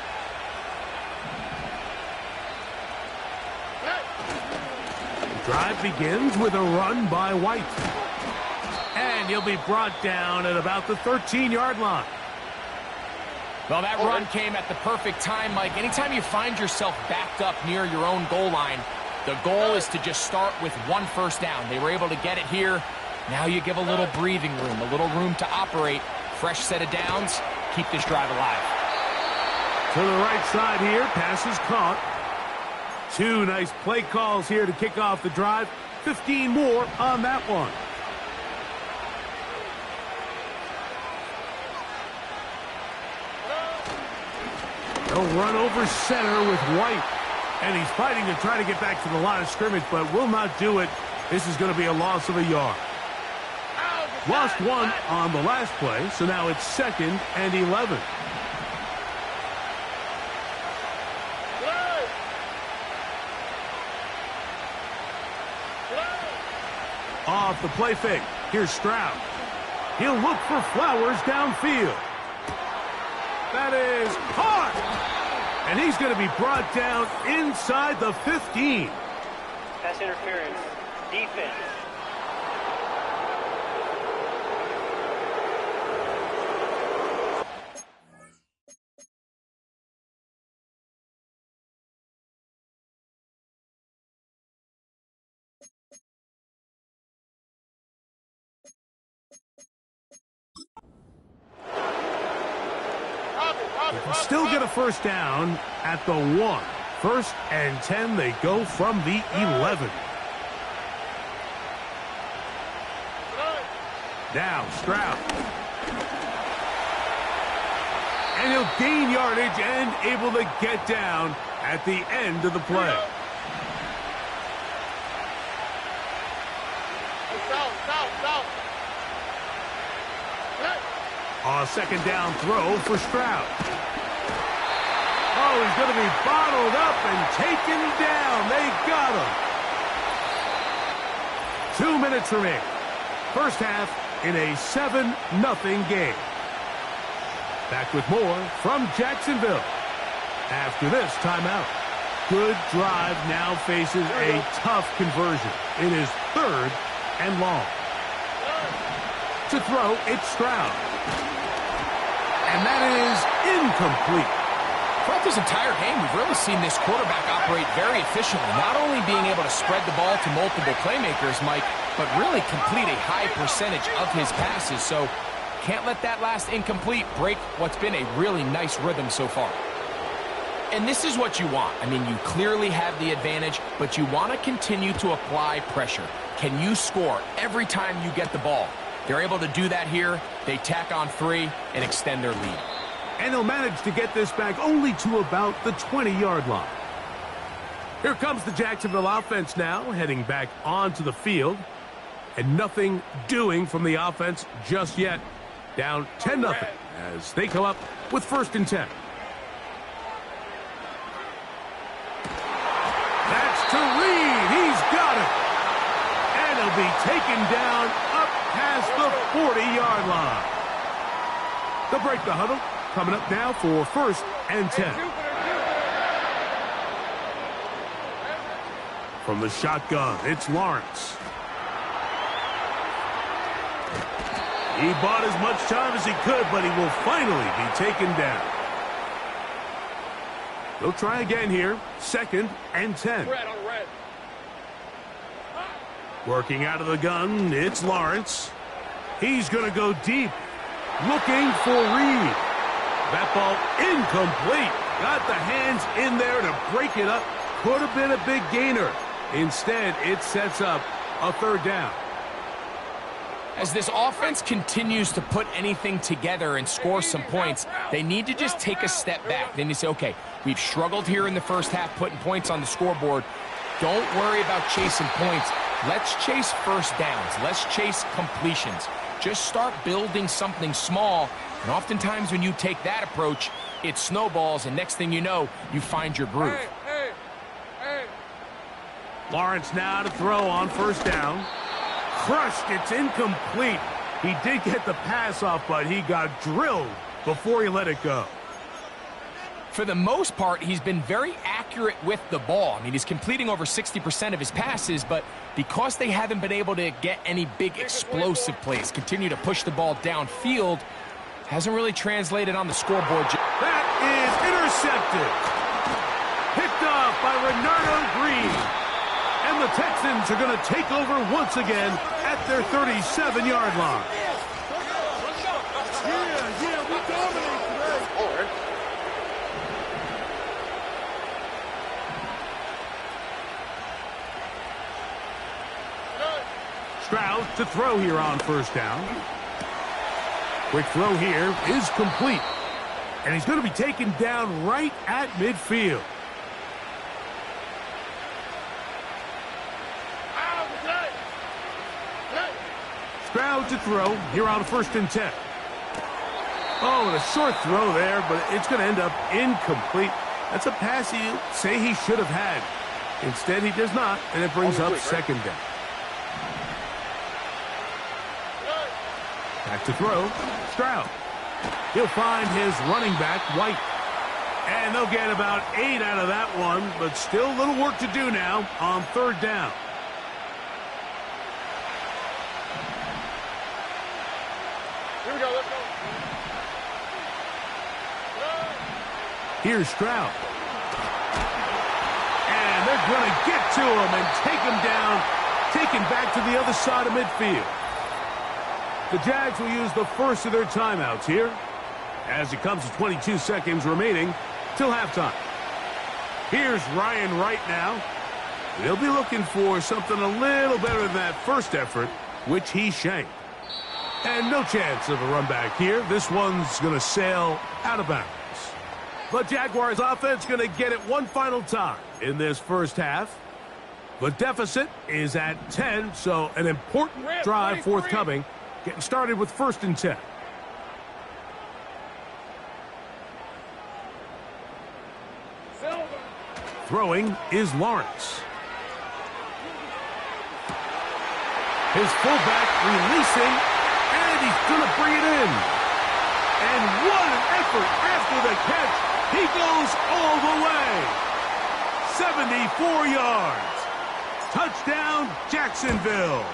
Drive begins with a run by White. And he'll be brought down at about the 13-yard line. Well, that run came at the perfect time, Mike. Anytime you find yourself backed up near your own goal line, the goal is to just start with 1 first down. They were able to get it here. Now you give a little breathing room, a little room to operate. Fresh set of downs. Keep this drive alive. To the right side here, pass is caught. 2 nice play calls here to kick off the drive. 15 more on that one. They'll run over center with White. And he's fighting to try to get back to the line of scrimmage, but will not do it. This is going to be a loss of a yard. Lost 1 on the last play, so now it's 2nd and 11. Off the play fake. Here's Stroud. He'll look for Flowers downfield. That is caught. And he's going to be brought down inside the 15. Pass interference. Defense. They can still get a first down at the 1. 1st and 10, they go from the 11. Now Stroud. And he'll gain yardage and able to get down at the end of the play. A 2nd down throw for Stroud. Oh, he's going to be bottled up and taken down. They got him. 2 minutes remaining. First half in a 7-0 game. Back with more from Jacksonville. After this timeout. Good drive now faces a tough conversion. It is 3rd and long. To throw, it's Stroud. And that is incomplete. Throughout this entire game, we've really seen this quarterback operate very efficiently, not only being able to spread the ball to multiple playmakers, Mike, but really complete a high percentage of his passes. So can't let that last incomplete break what's been a really nice rhythm so far. And this is what you want. I mean, you clearly have the advantage, but you want to continue to apply pressure. Can you score every time you get the ball? They're able to do that here. They tack on 3 and extend their lead. And he'll manage to get this back only to about the 20-yard line. Here comes the Jacksonville offense now, heading back onto the field. And nothing doing from the offense just yet. Down 10-0 as they come up with 1st and 10. That's to Reed. He's got it. And he'll be taken down up past the 40-yard line. They'll break the huddle. Coming up now for 1st and 10. From the shotgun, it's Lawrence. He bought as much time as he could, but he will finally be taken down. They'll try again here. 2nd and 10. Working out of the gun, it's Lawrence. He's going to go deep, looking for Reed. That ball incomplete. Got the hands in there to break it up. Could have been a big gainer. Instead, it sets up a third down. As this offense continues to put anything together and score some points, they need to just take a step back. They need to say, okay, we've struggled here in the first half putting points on the scoreboard. Don't worry about chasing points. Let's chase first downs. Let's chase completions. Just start building something small. And oftentimes when you take that approach, it snowballs, and next thing you know, you find your groove. Hey. Lawrence now to throw on first down. Crushed, it's incomplete. He did get the pass off, but he got drilled before he let it go. For the most part, he's been very accurate with the ball. I mean, he's completing over 60% of his passes, but because they haven't been able to get any big explosive plays, continue to push the ball downfield, hasn't really translated on the scoreboard. That is intercepted. Picked off by Renardo Green. And the Texans are going to take over once again at their 37-yard line. Yeah, we dominate today. All right. Stroud to throw here on first down. Quick throw here is complete. And he's going to be taken down right at midfield. Stroud to throw here on 1st and 10. Oh, and a short throw there, but it's going to end up incomplete. That's a pass you say he should have had. Instead, he does not, and it brings up second down. Back to throw, Stroud. He'll find his running back, White. And they'll get about 8 out of that one, but still a little work to do now on 3rd down. Here we go, let's go. Here's Stroud. And they're going to get to him and take him down, taken back to the other side of midfield. The Jags will use the first of their timeouts here as it comes to 22 seconds remaining till halftime. Here's Ryan Wright now. They'll be looking for something a little better than that first effort, which he shanked. And no chance of a run back here. This one's going to sail out of bounds. The Jaguars offense going to get it one final time in this first half. The deficit is at 10, so an important drive forthcoming. Getting started with 1st and 10. Throwing is Lawrence. His fullback releasing, and he's going to bring it in. And what an effort after the catch. He goes all the way. 74 yards. Touchdown, Jacksonville.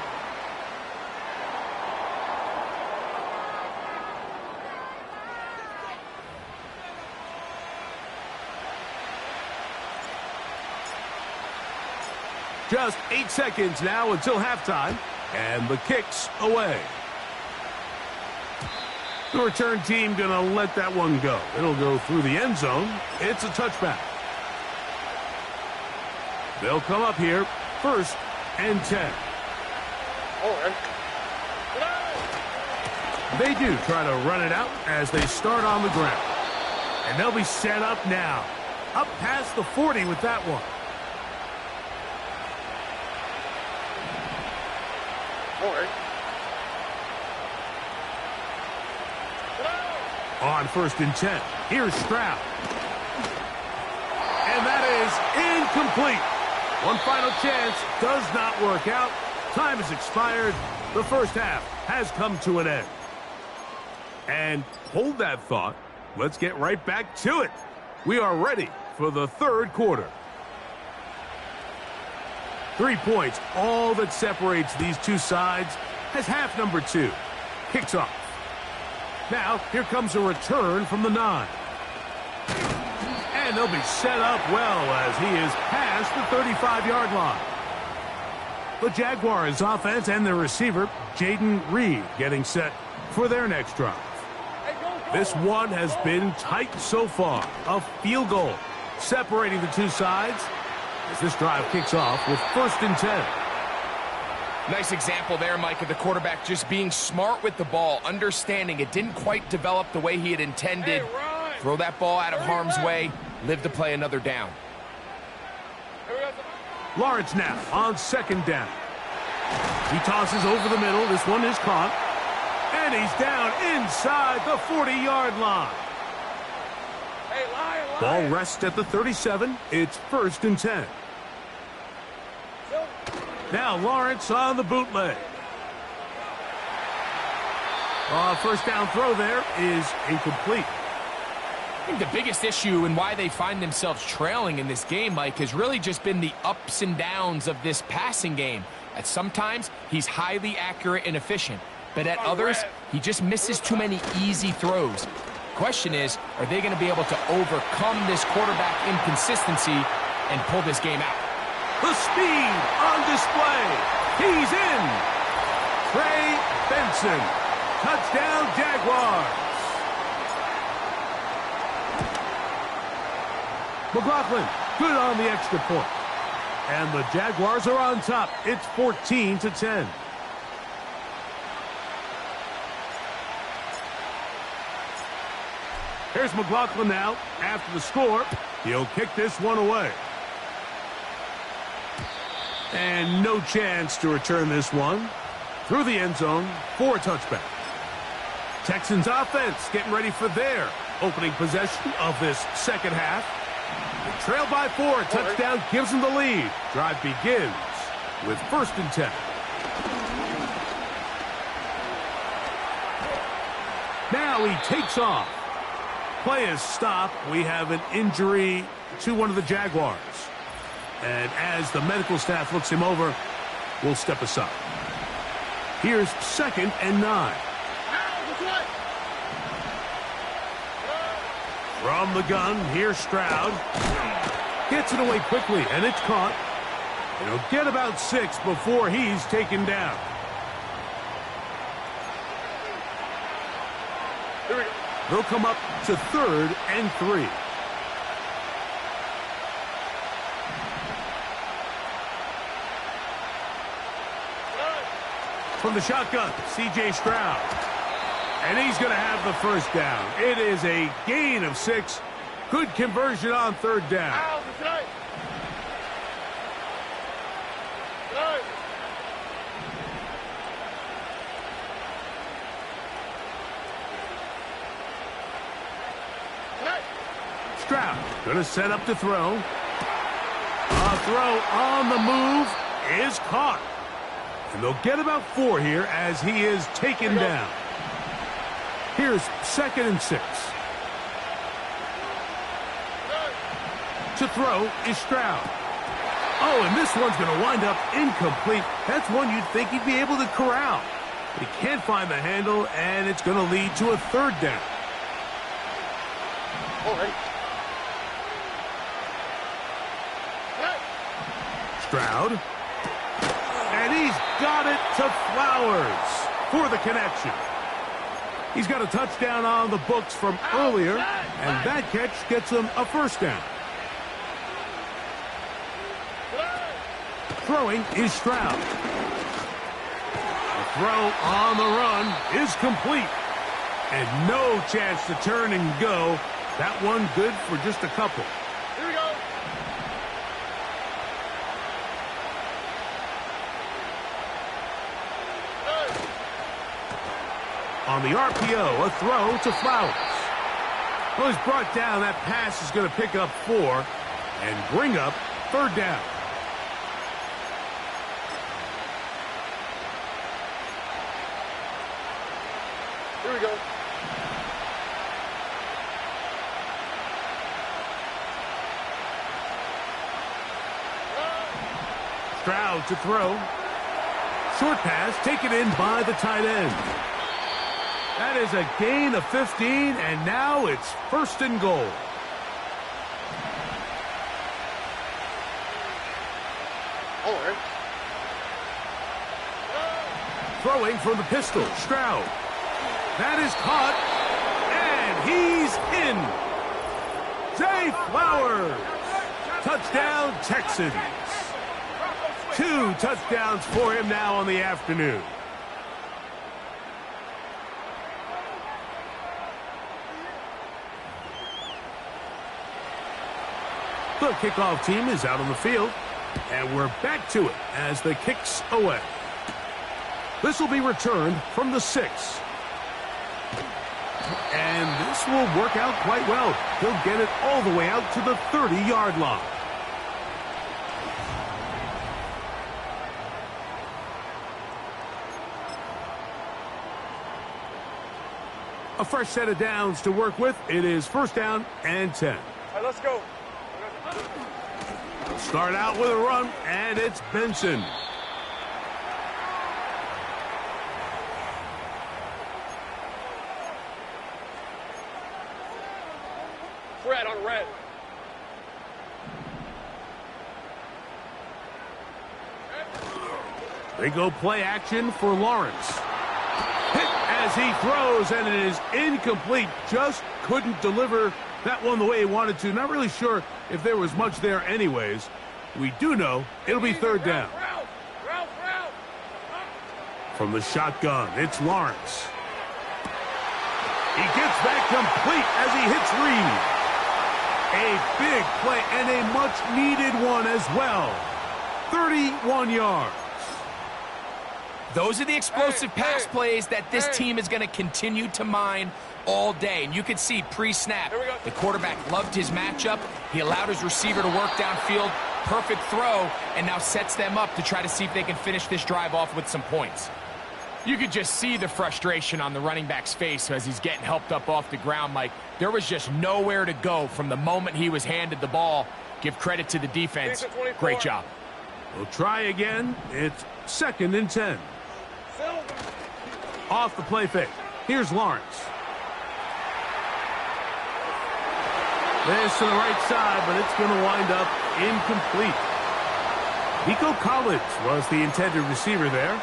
Just 8 seconds now until halftime, and the kick's away. The return team going to let that one go. It'll go through the end zone. It's a touchback. They'll come up here, 1st and 10. They do try to run it out as they start on the ground. And they'll be set up now. Up past the 40 with that one. On 1st and 10, here's Stroud. And that is incomplete. One final chance, does not work out. Time has expired. The first half has come to an end. And hold that thought. Let's get right back to it. We are ready for the 3rd quarter. 3 points, all that separates these two sides, as half number 2 kicks off. Now, here comes a return from the 9. And they'll be set up well as he is past the 35-yard line. The Jaguars offense and their receiver, Jaden Reed, getting set for their next drive. This one has been tight so far. A field goal separating the two sides as this drive kicks off with 1st and 10. Nice example there, Mike, of the quarterback just being smart with the ball, understanding it didn't quite develop the way he had intended. Throw that ball out of harm's way, live to play another down. Lawrence now on 2nd down. He tosses over the middle. This one is caught. And he's down inside the 40-yard line. Ball rests at the 37. It's 1st and 10. Now Lawrence on the bootleg. First down throw there is incomplete. I think the biggest issue and why they find themselves trailing in this game, Mike, has really just been the ups and downs of this passing game. At sometimes, he's highly accurate and efficient, but at others, he just misses too many easy throws. Question is, are they going to be able to overcome this quarterback inconsistency and pull this game out? The speed on display. He's in. Trey Benson. Touchdown, Jaguars. McLaughlin, good on the extra point. And the Jaguars are on top. It's 14-10. Here's McLaughlin now after the score. He'll kick this one away. And no chance to return this one through the end zone for a touchback. Texans offense getting ready for their opening possession of this second half. They trail by 4. Touchdown gives them the lead. Drive begins with 1st and 10. Now he takes off. Play is stopped. We have an injury to one of the Jaguars. And as the medical staff looks him over, we'll step aside. Here's 2nd and 9. From the gun, here's Stroud. Gets it away quickly, and it's caught. He'll get about 6 before he's taken down. They'll come up to 3rd and 3. From the shotgun, C.J. Stroud. And he's going to have the first down. It is a gain of 6. Good conversion on 3rd down. Stroud going to set up to throw. A throw on the move is caught. And they'll get about 4 here as he is taken down. Here's 2nd and 6. To throw is Stroud. Oh, and this one's going to wind up incomplete. That's one you'd think he'd be able to corral. But he can't find the handle, and it's going to lead to a 3rd down. All right. Stroud. And he's got it to Flowers for the connection. He's got a touchdown on the books from earlier, and that catch gets him a 1st down. Throwing is Stroud. The throw on the run is complete. And no chance to turn and go. That one good for just a couple. Here we go. On the RPO, a throw to Flowers. Well, he's brought down. That pass is going to pick up 4 and bring up 3rd down. Here we go. Stroud to throw. Short pass taken in by the tight end. That is a gain of 15, and now it's 1st and goal. All right. Throwing from the pistol, Stroud. That is caught, and he's in. Zay Flowers. Touchdown, Texans. 2 touchdowns for him now on the afternoon. The kickoff team is out on the field, and we're back to it as the kick's away. This will be returned from the 6. And this will work out quite well. He'll get it all the way out to the 30-yard line. A fresh set of downs to work with. It is 1st down and 10. All right, let's go. Start out with a run, and it's Benson. Red on red. They go play action for Lawrence. Hit as he throws, and it is incomplete. Just couldn't deliver that one the way he wanted to. Not really sure if there was much there anyways. We do know it'll be 3rd down. From the shotgun, it's Lawrence. He gets back complete as he hits Reed. A big play and a much-needed one as well. 31 yards. Those are the explosive pass plays that this team is going to continue to mine all day. And you can see pre-snap, the quarterback loved his matchup. He allowed his receiver to work downfield. Perfect throw, and now sets them up to try to see if they can finish this drive off with some points. You could just see the frustration on the running back's face as he's getting helped up off the ground, Mike. There was just nowhere to go from the moment he was handed the ball. Give credit to the defense. Great job. We'll try again. It's 2nd and 10. Off the play fake. Here's Lawrence. This to the right side, but it's going to wind up incomplete. Nico Collins was the intended receiver there.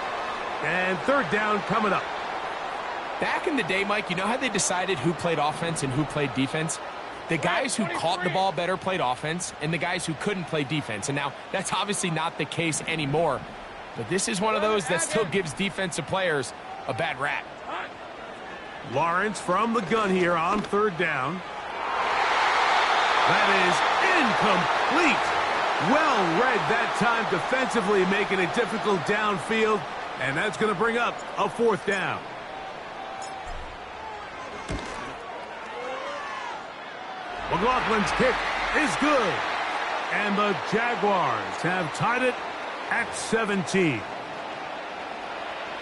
And 3rd down coming up. Back in the day, Mike, you know how they decided who played offense and who played defense? The guys who caught the ball better played offense, and the guys who couldn't play defense. And now, that's obviously not the case anymore. But this is one of those that still gives defensive players a bad rap. Lawrence from the gun here on 3rd down. That is incomplete. Well read that time defensively, making it difficult downfield. And that's going to bring up a 4th down. McLaughlin's kick is good. And the Jaguars have tied it at 17.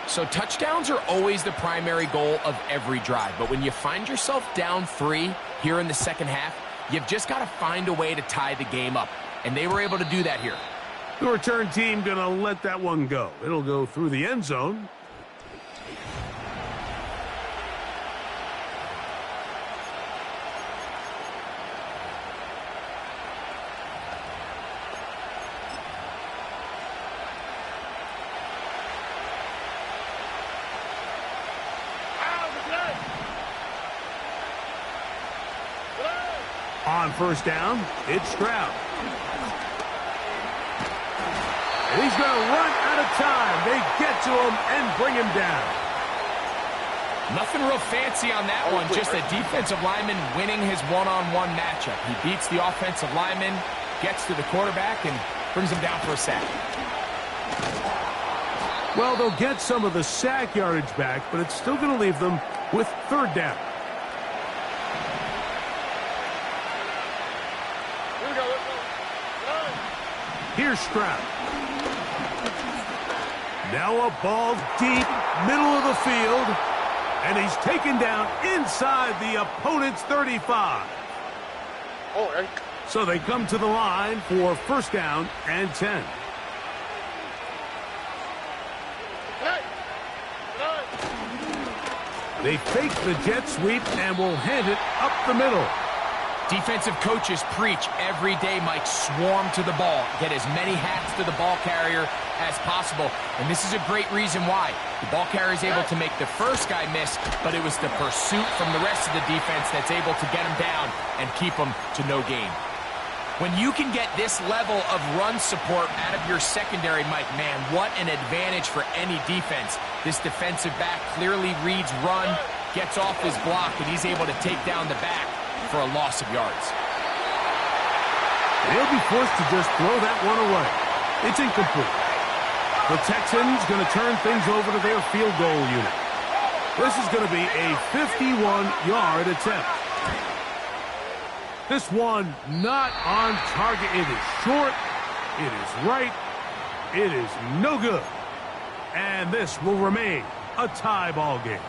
So touchdowns are always the primary goal of every drive. But when you find yourself down 3 here in the 2nd half, you've just got to find a way to tie the game up. And they were able to do that here. The return team going to let that one go. It'll go through the end zone. On 1st down, it's Stroud. And he's going to run out of time. They get to him and bring him down. Nothing real fancy on that one. Just a defensive lineman winning his one-on-one matchup. He beats the offensive lineman, gets to the quarterback, and brings him down for a sack. Well, they'll get some of the sack yardage back, but it's still going to leave them with 3rd down. Here's Stroud. Now a ball deep, middle of the field, and he's taken down inside the opponent's 35. So they come to the line for 1st down and 10. They fake the jet sweep and will hand it up the middle. Defensive coaches preach every day, Mike, swarm to the ball. Get as many hats to the ball carrier as possible. And this is a great reason why. The ball carrier is able to make the first guy miss, but it was the pursuit from the rest of the defense that's able to get him down and keep him to no gain. When you can get this level of run support out of your secondary, Mike, man, what an advantage for any defense. This defensive back clearly reads run, gets off his block, and he's able to take down the back for a loss of yards. They'll be forced to just throw that one away. It's incomplete. The Texans going to turn things over to their field goal unit. This is going to be a 51-yard attempt. This one not on target. It is short. It is right. It is no good. And this will remain a tie ball game.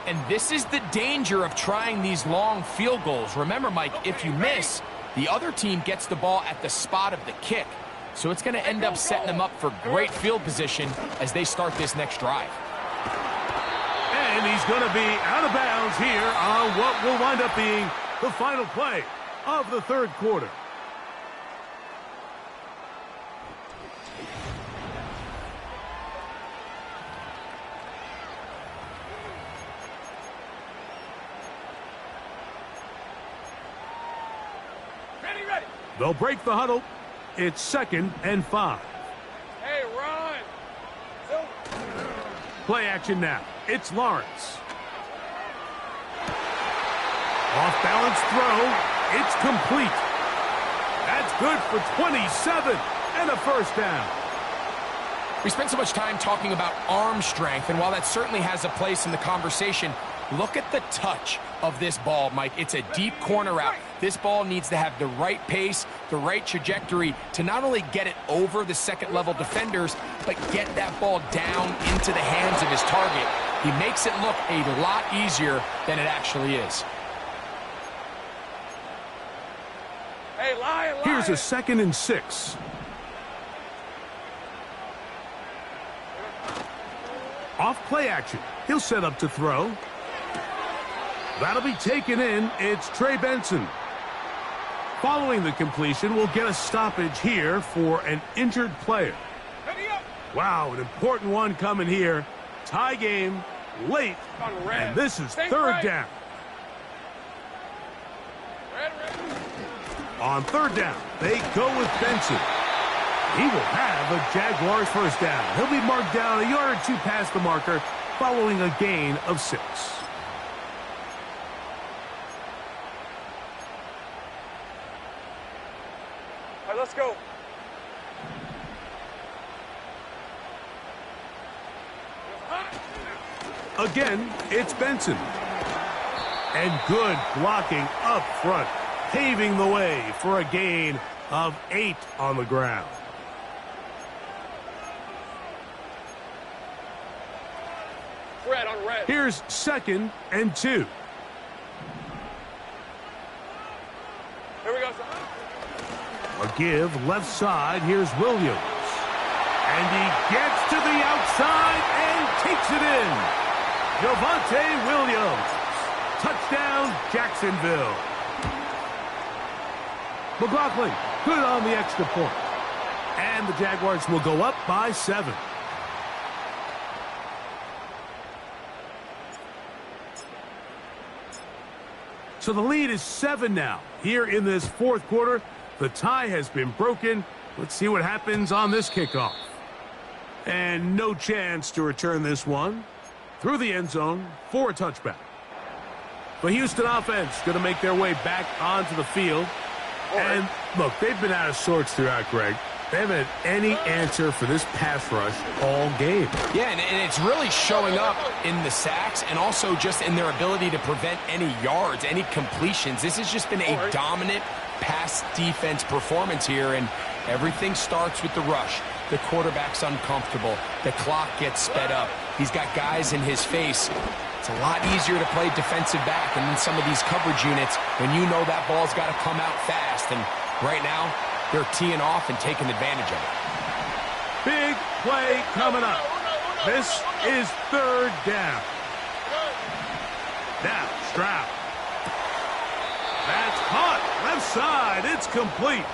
And this is the danger of trying these long field goals. Remember, Mike, if you miss, the other team gets the ball at the spot of the kick. So it's going to end up setting them up for great field position as they start this next drive. And he's going to be out of bounds here on what will wind up being the final play of the third quarter. Ready. They'll break the huddle. It's 2nd and 5. Hey, run. Play action now. It's Lawrence. Off-balance throw. It's complete. That's good for 27 and a first down. We spent so much time talking about arm strength, and while that certainly has a place in the conversation, look at the touch of this ball, Mike. It's a deep corner route. This ball needs to have the right pace, the right trajectory to not only get it over the second-level defenders, but get that ball down into the hands of his target. He makes it look a lot easier than it actually is. Hey, lion. Here's a 2nd and 6. Off play action. He'll set up to throw. That'll be taken in. It's Trey Benson. Following the completion, we'll get a stoppage here for an injured player. Wow, an important one coming here. Tie game, late, and this is third down. On third down, they go with Benson. He will have a Jaguars first down. He'll be marked down a yard or two past the marker following a gain of 6. All right, let's go. Again, it's Benson. And good blocking up front, paving the way for a gain of 8 on the ground. Red on red. Here's 2nd and 2. Here we go, son. A give left side. Here's Williams. And he gets to the outside and takes it in. Javonte Williams. Touchdown, Jacksonville. McLaughlin, good on the extra point. And the Jaguars will go up by 7. So the lead is 7 now. Here in this fourth quarter, the tie has been broken. Let's see what happens on this kickoff. And no chance to return this one through the end zone for a touchback. The Houston offense going to make their way back onto the field. And look, they've been out of sorts throughout, Greg. They haven't had any answer for this pass rush all game. Yeah, and it's really showing up in the sacks and also just in their ability to prevent any yards, any completions. This has just been a dominant pass defense performance here, and everything starts with the rush. The quarterback's uncomfortable. The clock gets sped up. He's got guys in his face. It's a lot easier to play defensive back and in some of these coverage units when you know that ball's got to come out fast. And right now, they're teeing off and taking advantage of it. Big play coming up. This is third down. Now, Stroud. left side. It's complete.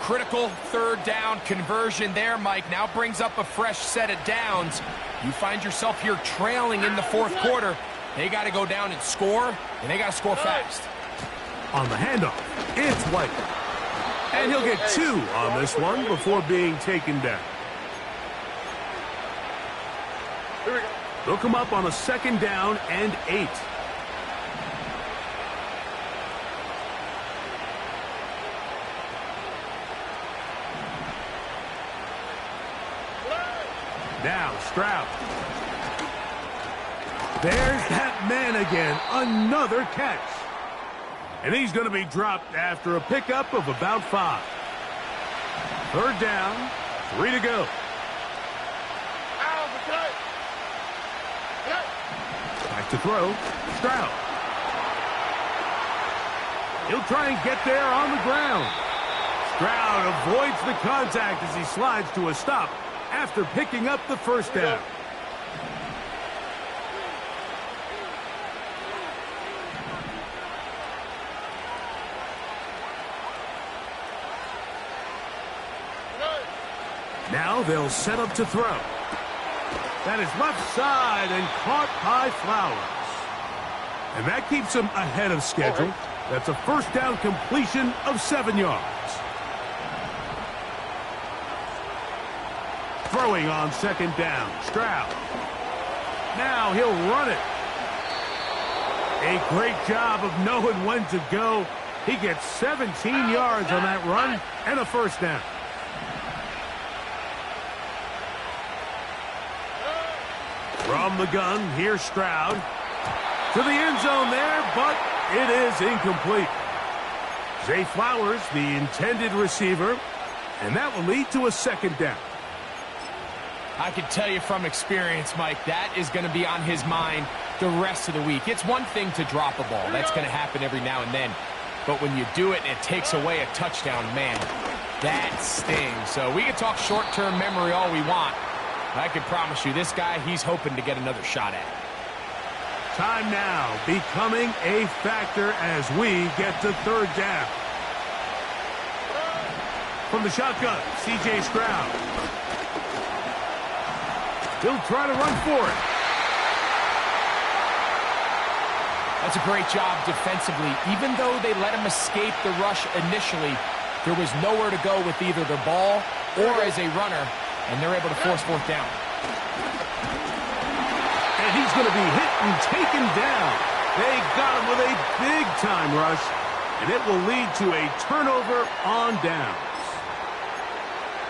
Critical third down conversion there, Mike. Now brings up a fresh set of downs. You find yourself here trailing in the fourth quarter. They got to go down and score, and they got to score fast. On the handoff, it's White. And he'll get 2 on this one before being taken down. Here we go. They'll come up on a 2nd down and 8. Now Stroud. There's that man again. Another catch. And he's going to be dropped after a pickup of about 5. 3rd down, 3 to go. Back to throw. Stroud. He'll try and get there on the ground. Stroud avoids the contact as he slides to a stop after picking up the 1st down. Now they'll set up to throw. That is left side and caught by Flowers. And that keeps him ahead of schedule. That's a 1st down completion of 7 yards. Throwing on 2nd down, Stroud. Now he'll run it. A great job of knowing when to go. He gets 17 yards on that run and a 1st down. From the gun, here's Stroud. To the end zone there, but it is incomplete. Zay Flowers, the intended receiver, and that will lead to a 2nd down. I can tell you from experience, Mike, that is going to be on his mind the rest of the week. It's one thing to drop a ball. That's going to happen every now and then. But when you do it and it takes away a touchdown, man, that stings. So we can talk short-term memory all we want. I can promise you, this guy, he's hoping to get another shot at it. Time now becoming a factor as we get to 3rd down. From the shotgun, C.J. Stroud. He'll try to run for it. That's a great job defensively. Even though they let him escape the rush initially, there was nowhere to go with either the ball or as a runner, and they're able to force 4th down. And he's going to be hit and taken down. They got him with a big-time rush, and it will lead to a turnover on downs.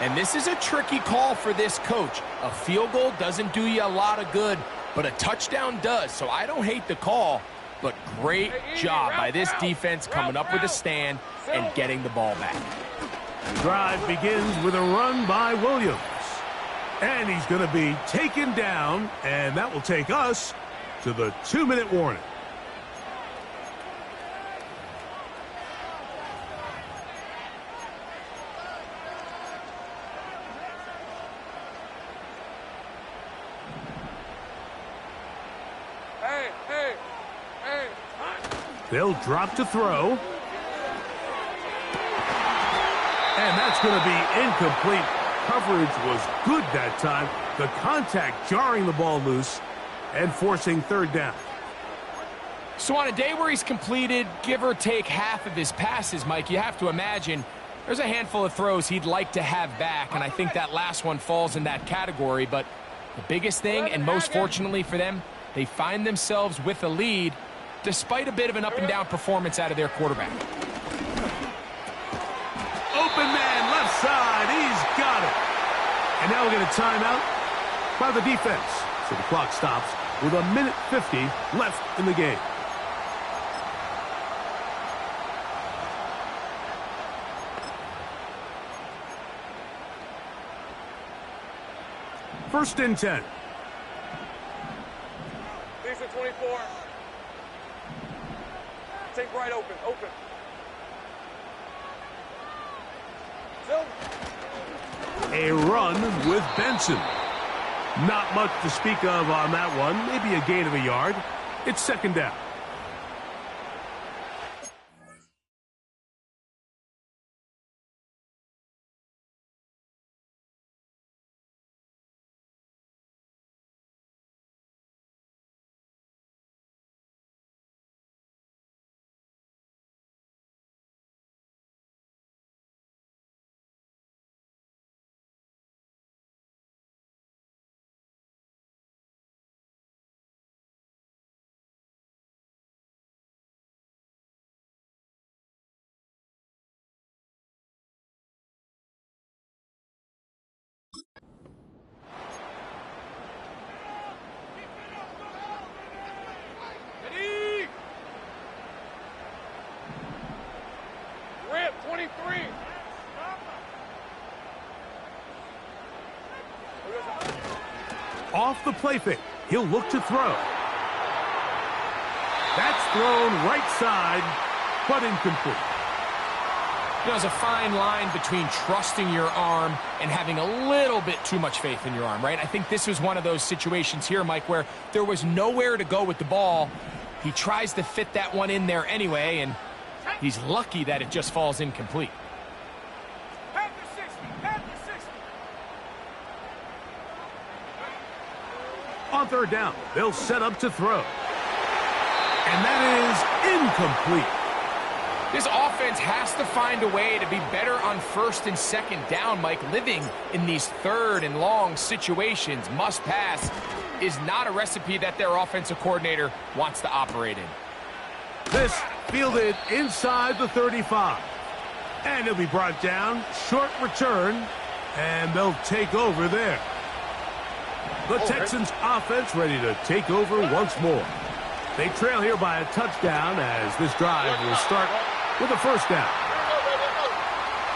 And this is a tricky call for this coach. A field goal doesn't do you a lot of good, but a touchdown does. So I don't hate the call, but great job by this defense coming up with a stand and getting the ball back. The drive begins with a run by Williams. And he's going to be taken down, and that will take us to the 2-minute warning. Hey. They'll drop to throw. And that's going to be incomplete. Coverage was good that time. The contact jarring the ball loose and forcing 3rd down. So on a day where he's completed, give or take half of his passes, Mike, you have to imagine there's a handful of throws he'd like to have back, and I think that last one falls in that category. But the biggest thing, and most fortunately for them, they find themselves with a lead despite a bit of an up-and-down performance out of their quarterback. Open man, left side, he's got it. And now we'll get a timeout by the defense. So the clock stops with 1:50 left in the game. First and 10. Decent 24. Take right open. A run with Benson. Not much to speak of on that one. Maybe a gain of a yard. It's 2nd down. off the play fake. He'll look to throw. That's thrown right side, but incomplete. There's a fine line between trusting your arm and having a little bit too much faith in your arm, right? I think this was one of those situations here, Mike, where there was nowhere to go with the ball. He tries to fit that one in there anyway, and he's lucky that it just falls incomplete. On third down, they'll set up to throw. And that is incomplete. This offense has to find a way to be better on first and second down, Mike. Living in these third and long situations, must pass, is not a recipe that their offensive coordinator wants to operate in. This fielded inside the 35. And it'll be brought down, short return, and they'll take over there. The Texans offense ready to take over once more. They trail here by a touchdown as this drive will start with a first down.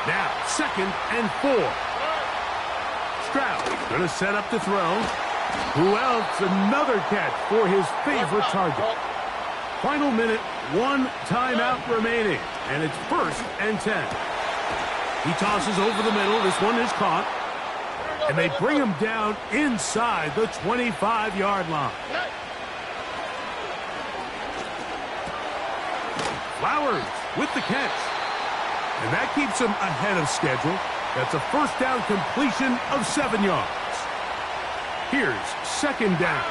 Now, 2nd and 4. Stroud going to set up to throw. Who else? Another catch for his favorite target. Final minute, 1 timeout remaining, and it's 1st and 10. He tosses over the middle. This one is caught. And they bring him down inside the 25-yard line. Flowers with the catch. And that keeps him ahead of schedule. That's a first down completion of 7 yards. Here's 2nd down.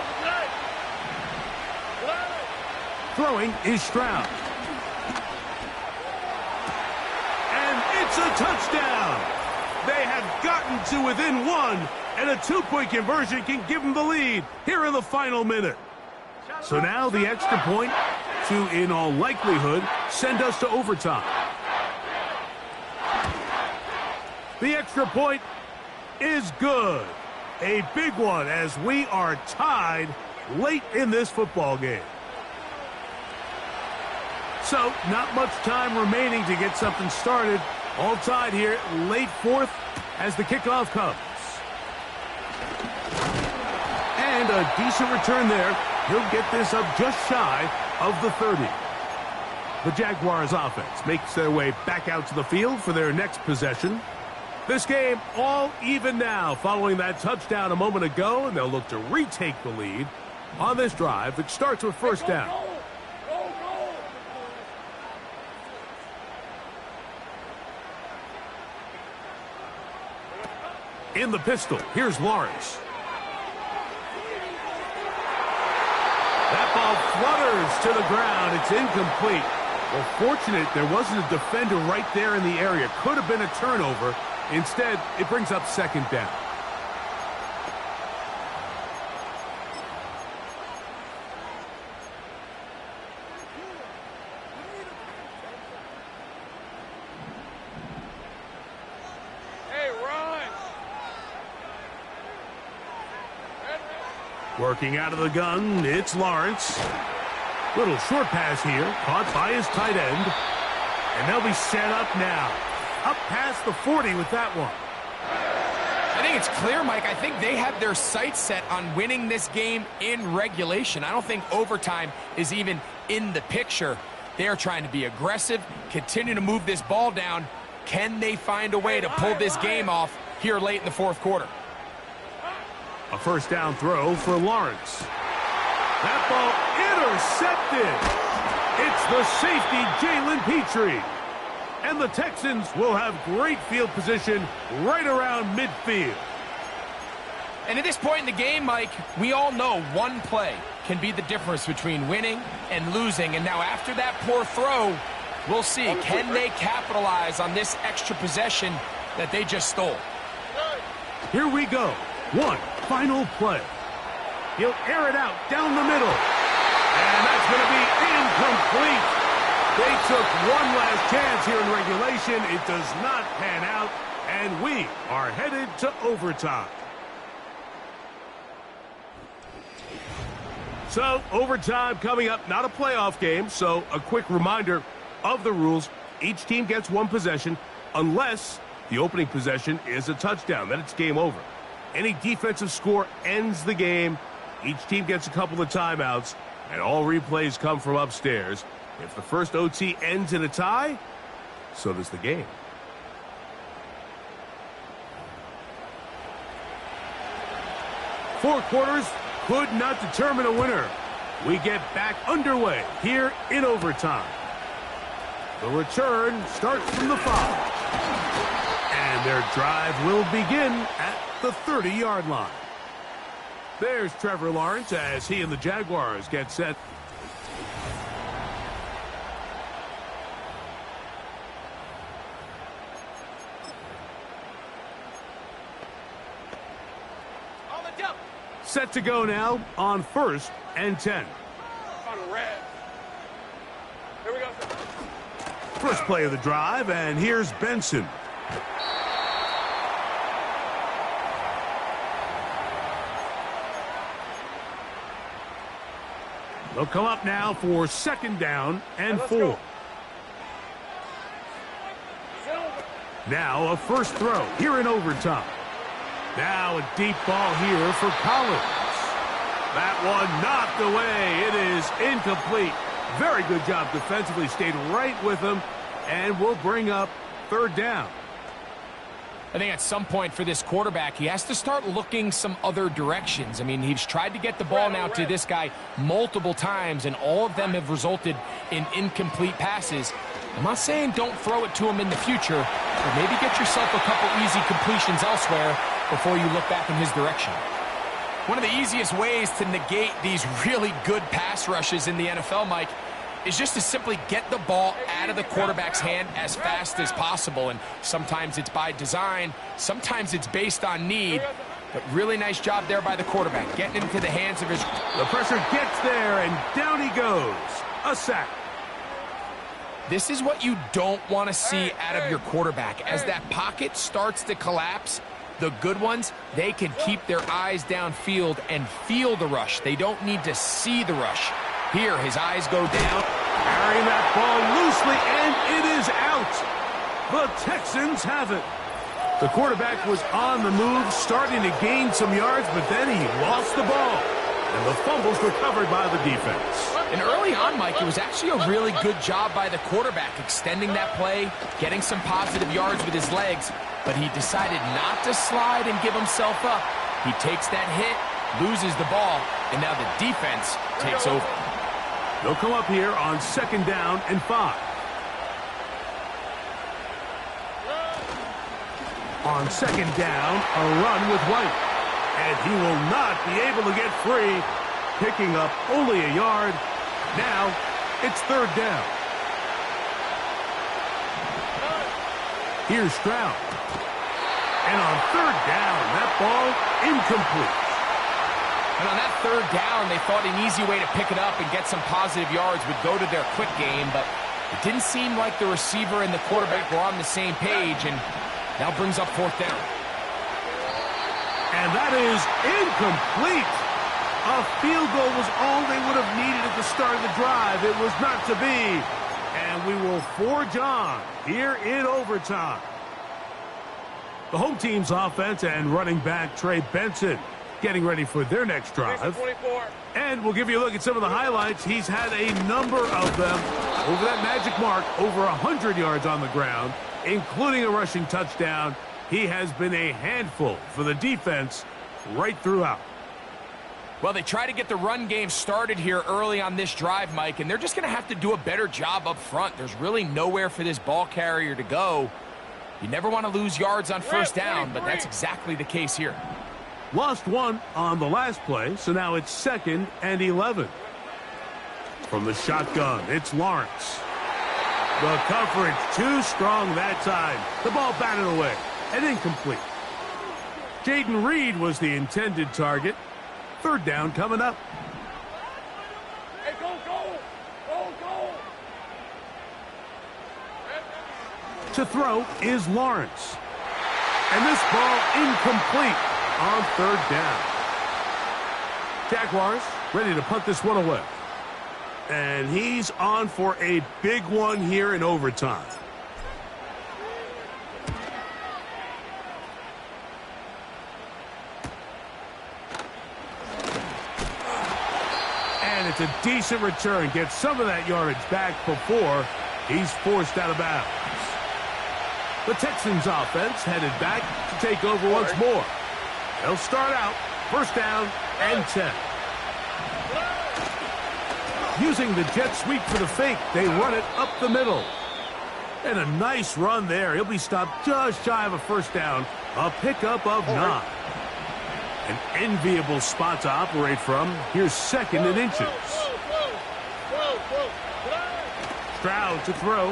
Throwing is Stroud. And it's a touchdown. They have gotten to within 1, and a 2-point conversion can give them the lead here in the final minute. So now the extra point to, in all likelihood, send us to overtime. The extra point is good. A big one as we are tied late in this football game. So, not much time remaining to get something started. All tied here, late 4th as the kickoff comes. And a decent return there. He'll get this up just shy of the 30. The Jaguars offense makes their way back out to the field for their next possession. This game all even now following that touchdown a moment ago, and they'll look to retake the lead on this drive, which starts with first down. In the pistol, here's Lawrence. That ball flutters to the ground. It's incomplete. Well, fortunate there wasn't a defender right there in the area. Could have been a turnover. Instead, it brings up 2nd down. Working out of the gun, it's Lawrence. Little short pass here, caught by his tight end. And they'll be set up now. Up past the 40 with that one. I think it's clear, Mike. I think they have their sights set on winning this game in regulation. I don't think overtime is even in the picture. They're trying to be aggressive, continue to move this ball down. Can they find a way to pull this game off here late in the 4th quarter? A first down throw for Lawrence. That ball intercepted. It's the safety, Jalen Petrie. And the Texans will have great field position right around midfield. And at this point in the game, Mike, we all know one play can be the difference between winning and losing. And now after that poor throw, we'll see, can they capitalize on this extra possession that they just stole? Here we go. One final play. He'll air it out down the middle. And that's going to be incomplete. They took one last chance here in regulation. It does not pan out, and we are headed to overtime. So, overtime coming up, not a playoff game, so a quick reminder of the rules. Each team gets one possession unless the opening possession is a touchdown. Then it's game over. Any defensive score ends the game. Each team gets a couple of timeouts, and all replays come from upstairs. If the first OT ends in a tie, so does the game. Four quarters could not determine a winner. We get back underway here in overtime. The return starts from the 5. And their drive will begin at the 30-yard line. There's Trevor Lawrence as he and the Jaguars get set. Set to go now on 1st and 10. Here we go. First play of the drive, and here's Benson. They'll come up now for 2nd down and 4. Now a first throw here in overtime. Now a deep ball here for Collins. That one knocked away. It is incomplete. Very good job defensively. Stayed right with him, and will bring up 3rd down. I think at some point for this quarterback, he has to start looking some other directions. I mean, he's tried to get the ball now to this guy multiple times, and all of them have resulted in incomplete passes. I'm not saying don't throw it to him in the future, but maybe get yourself a couple easy completions elsewhere before you look back in his direction. One of the easiest ways to negate these really good pass rushes in the NFL, Mike, is just to simply get the ball out of the quarterback's hand as fast as possible. And sometimes it's by design, sometimes it's based on need. But really nice job there by the quarterback, getting into the hands of his... The pressure gets there, and down he goes. A sack. This is what you don't want to see out of your quarterback. As that pocket starts to collapse, the good ones, they can keep their eyes downfield and feel the rush. They don't need to see the rush. Here, his eyes go down. Carrying that ball loosely, and it is out. The Texans have it. The quarterback was on the move, starting to gain some yards, but then he lost the ball. And the fumble's recovered by the defense. And early on, Mike, it was actually a really good job by the quarterback, extending that play, getting some positive yards with his legs, but he decided not to slide and give himself up. He takes that hit, loses the ball, and now the defense takes over. They'll come up here on 2nd down and 5. On 2nd down, a run with White. And he will not be able to get free, picking up only a yard. Now, it's 3rd down. Here's Stroud. And on 3rd down, that ball incomplete. And on that 3rd down, they thought an easy way to pick it up and get some positive yards would go to their quick game, but it didn't seem like the receiver and the quarterback were on the same page, and now brings up 4th down. And that is incomplete. A field goal was all they would have needed at the start of the drive. It was not to be. And we will forge on here in overtime. The home team's offense and running back Trey Benson getting ready for their next drive. And we'll give you a look at some of the highlights. He's had a number of them over that magic mark, over 100 yards on the ground, including a rushing touchdown. He has been a handful for the defense right throughout. Well, they try to get the run game started here early on this drive, Mike, and they're just going to have to do a better job up front. There's really nowhere for this ball carrier to go. You never want to lose yards on 1st down, but that's exactly the case here. Lost one on the last play, so now it's 2nd and 11. From the shotgun, it's Lawrence. The coverage too strong that time. The ball batted away and incomplete. Jaden Reed was the intended target. 3rd down coming up. Hey, go, go! Go, go! To throw is Lawrence. And this ball incomplete on 3rd down. Jaguars ready to punt this one away. And he's on for a big one here in overtime. it's a decent return. Get some of that yardage back before he's forced out of bounds. The Texans offense headed back to take over once more. They'll start out first down and 10. Using the jet sweep for the fake, they run it up the middle. And a nice run there. He'll be stopped just shy of a first down. A pickup of 9. An enviable spot to operate from. Here's second and inches. Stroud to throw.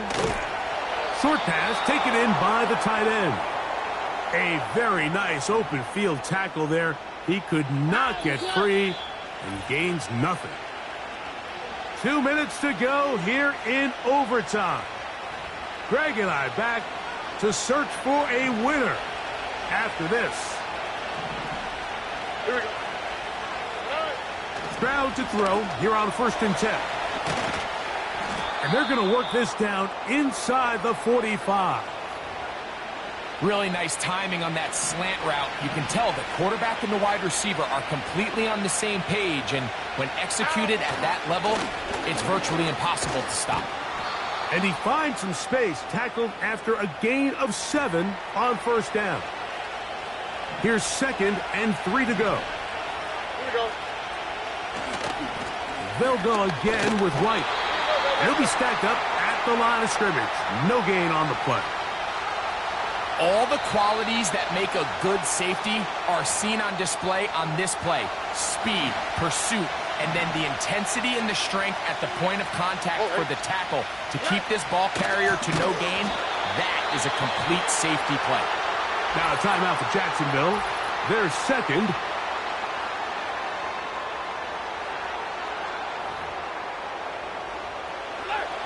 Short pass taken in by the tight end. A very nice open field tackle there. He could not get free and gains nothing. 2 minutes to go here in overtime. Greg and I back to search for a winner after this. Here we go. Stroud to throw here on first and 10. And they're going to work this down inside the 45. Really nice timing on that slant route. You can tell the quarterback and the wide receiver are completely on the same page, and when executed at that level, it's virtually impossible to stop. And he finds some space, tackled after a gain of 7 on first down. Here's second and 3 to go. Here we go. They'll go again with White. He'll be stacked up at the line of scrimmage. No gain on the play. All the qualities that make a good safety are seen on display on this play. Speed, pursuit, and then the intensity and the strength at the point of contact for the tackle to keep this ball carrier to no gain. That is a complete safety play. Now a timeout for Jacksonville. Their second.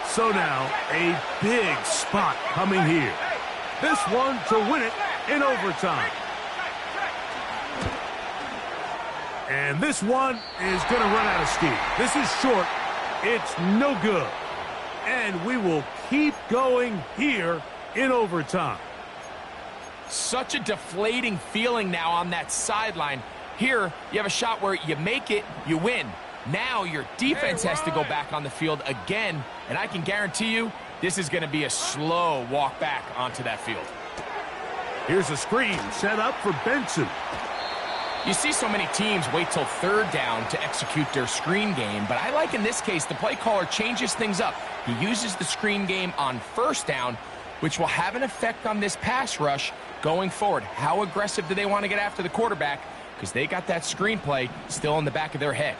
So now a big spot coming here. This one to win it in overtime. And this one is going to run out of steam. This is short. It's no good. And we will keep going here in overtime. Such a deflating feeling now on that sideline. Here, you have a shot where you make it, you win. Now your defense has to go back on the field again, and I can guarantee you this is going to be a slow walk back onto that field. Here's a screen set up for Benson. You see so many teams wait till third down to execute their screen game, but I like in this case the play caller changes things up. He uses the screen game on first down, which will have an effect on this pass rush going forward. How aggressive do they want to get after the quarterback? Because they got that screen play still in the back of their head.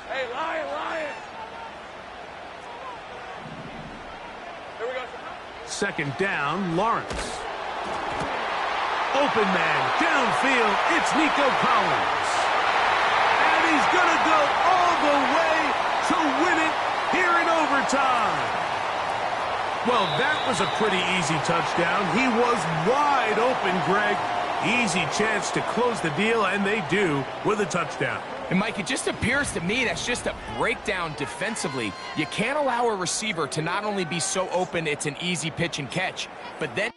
Hey, Lion, Lion. Here we go. Second down, Lawrence. Open man, downfield, it's Nico Collins. And he's going to go all the way to win it here in overtime. Well, that was a pretty easy touchdown. He was wide open, Greg. Easy chance to close the deal, and they do with a touchdown. And, Mike, it just appears to me that's just a breakdown defensively. You can't allow a receiver to not only be so open it's an easy pitch and catch, but then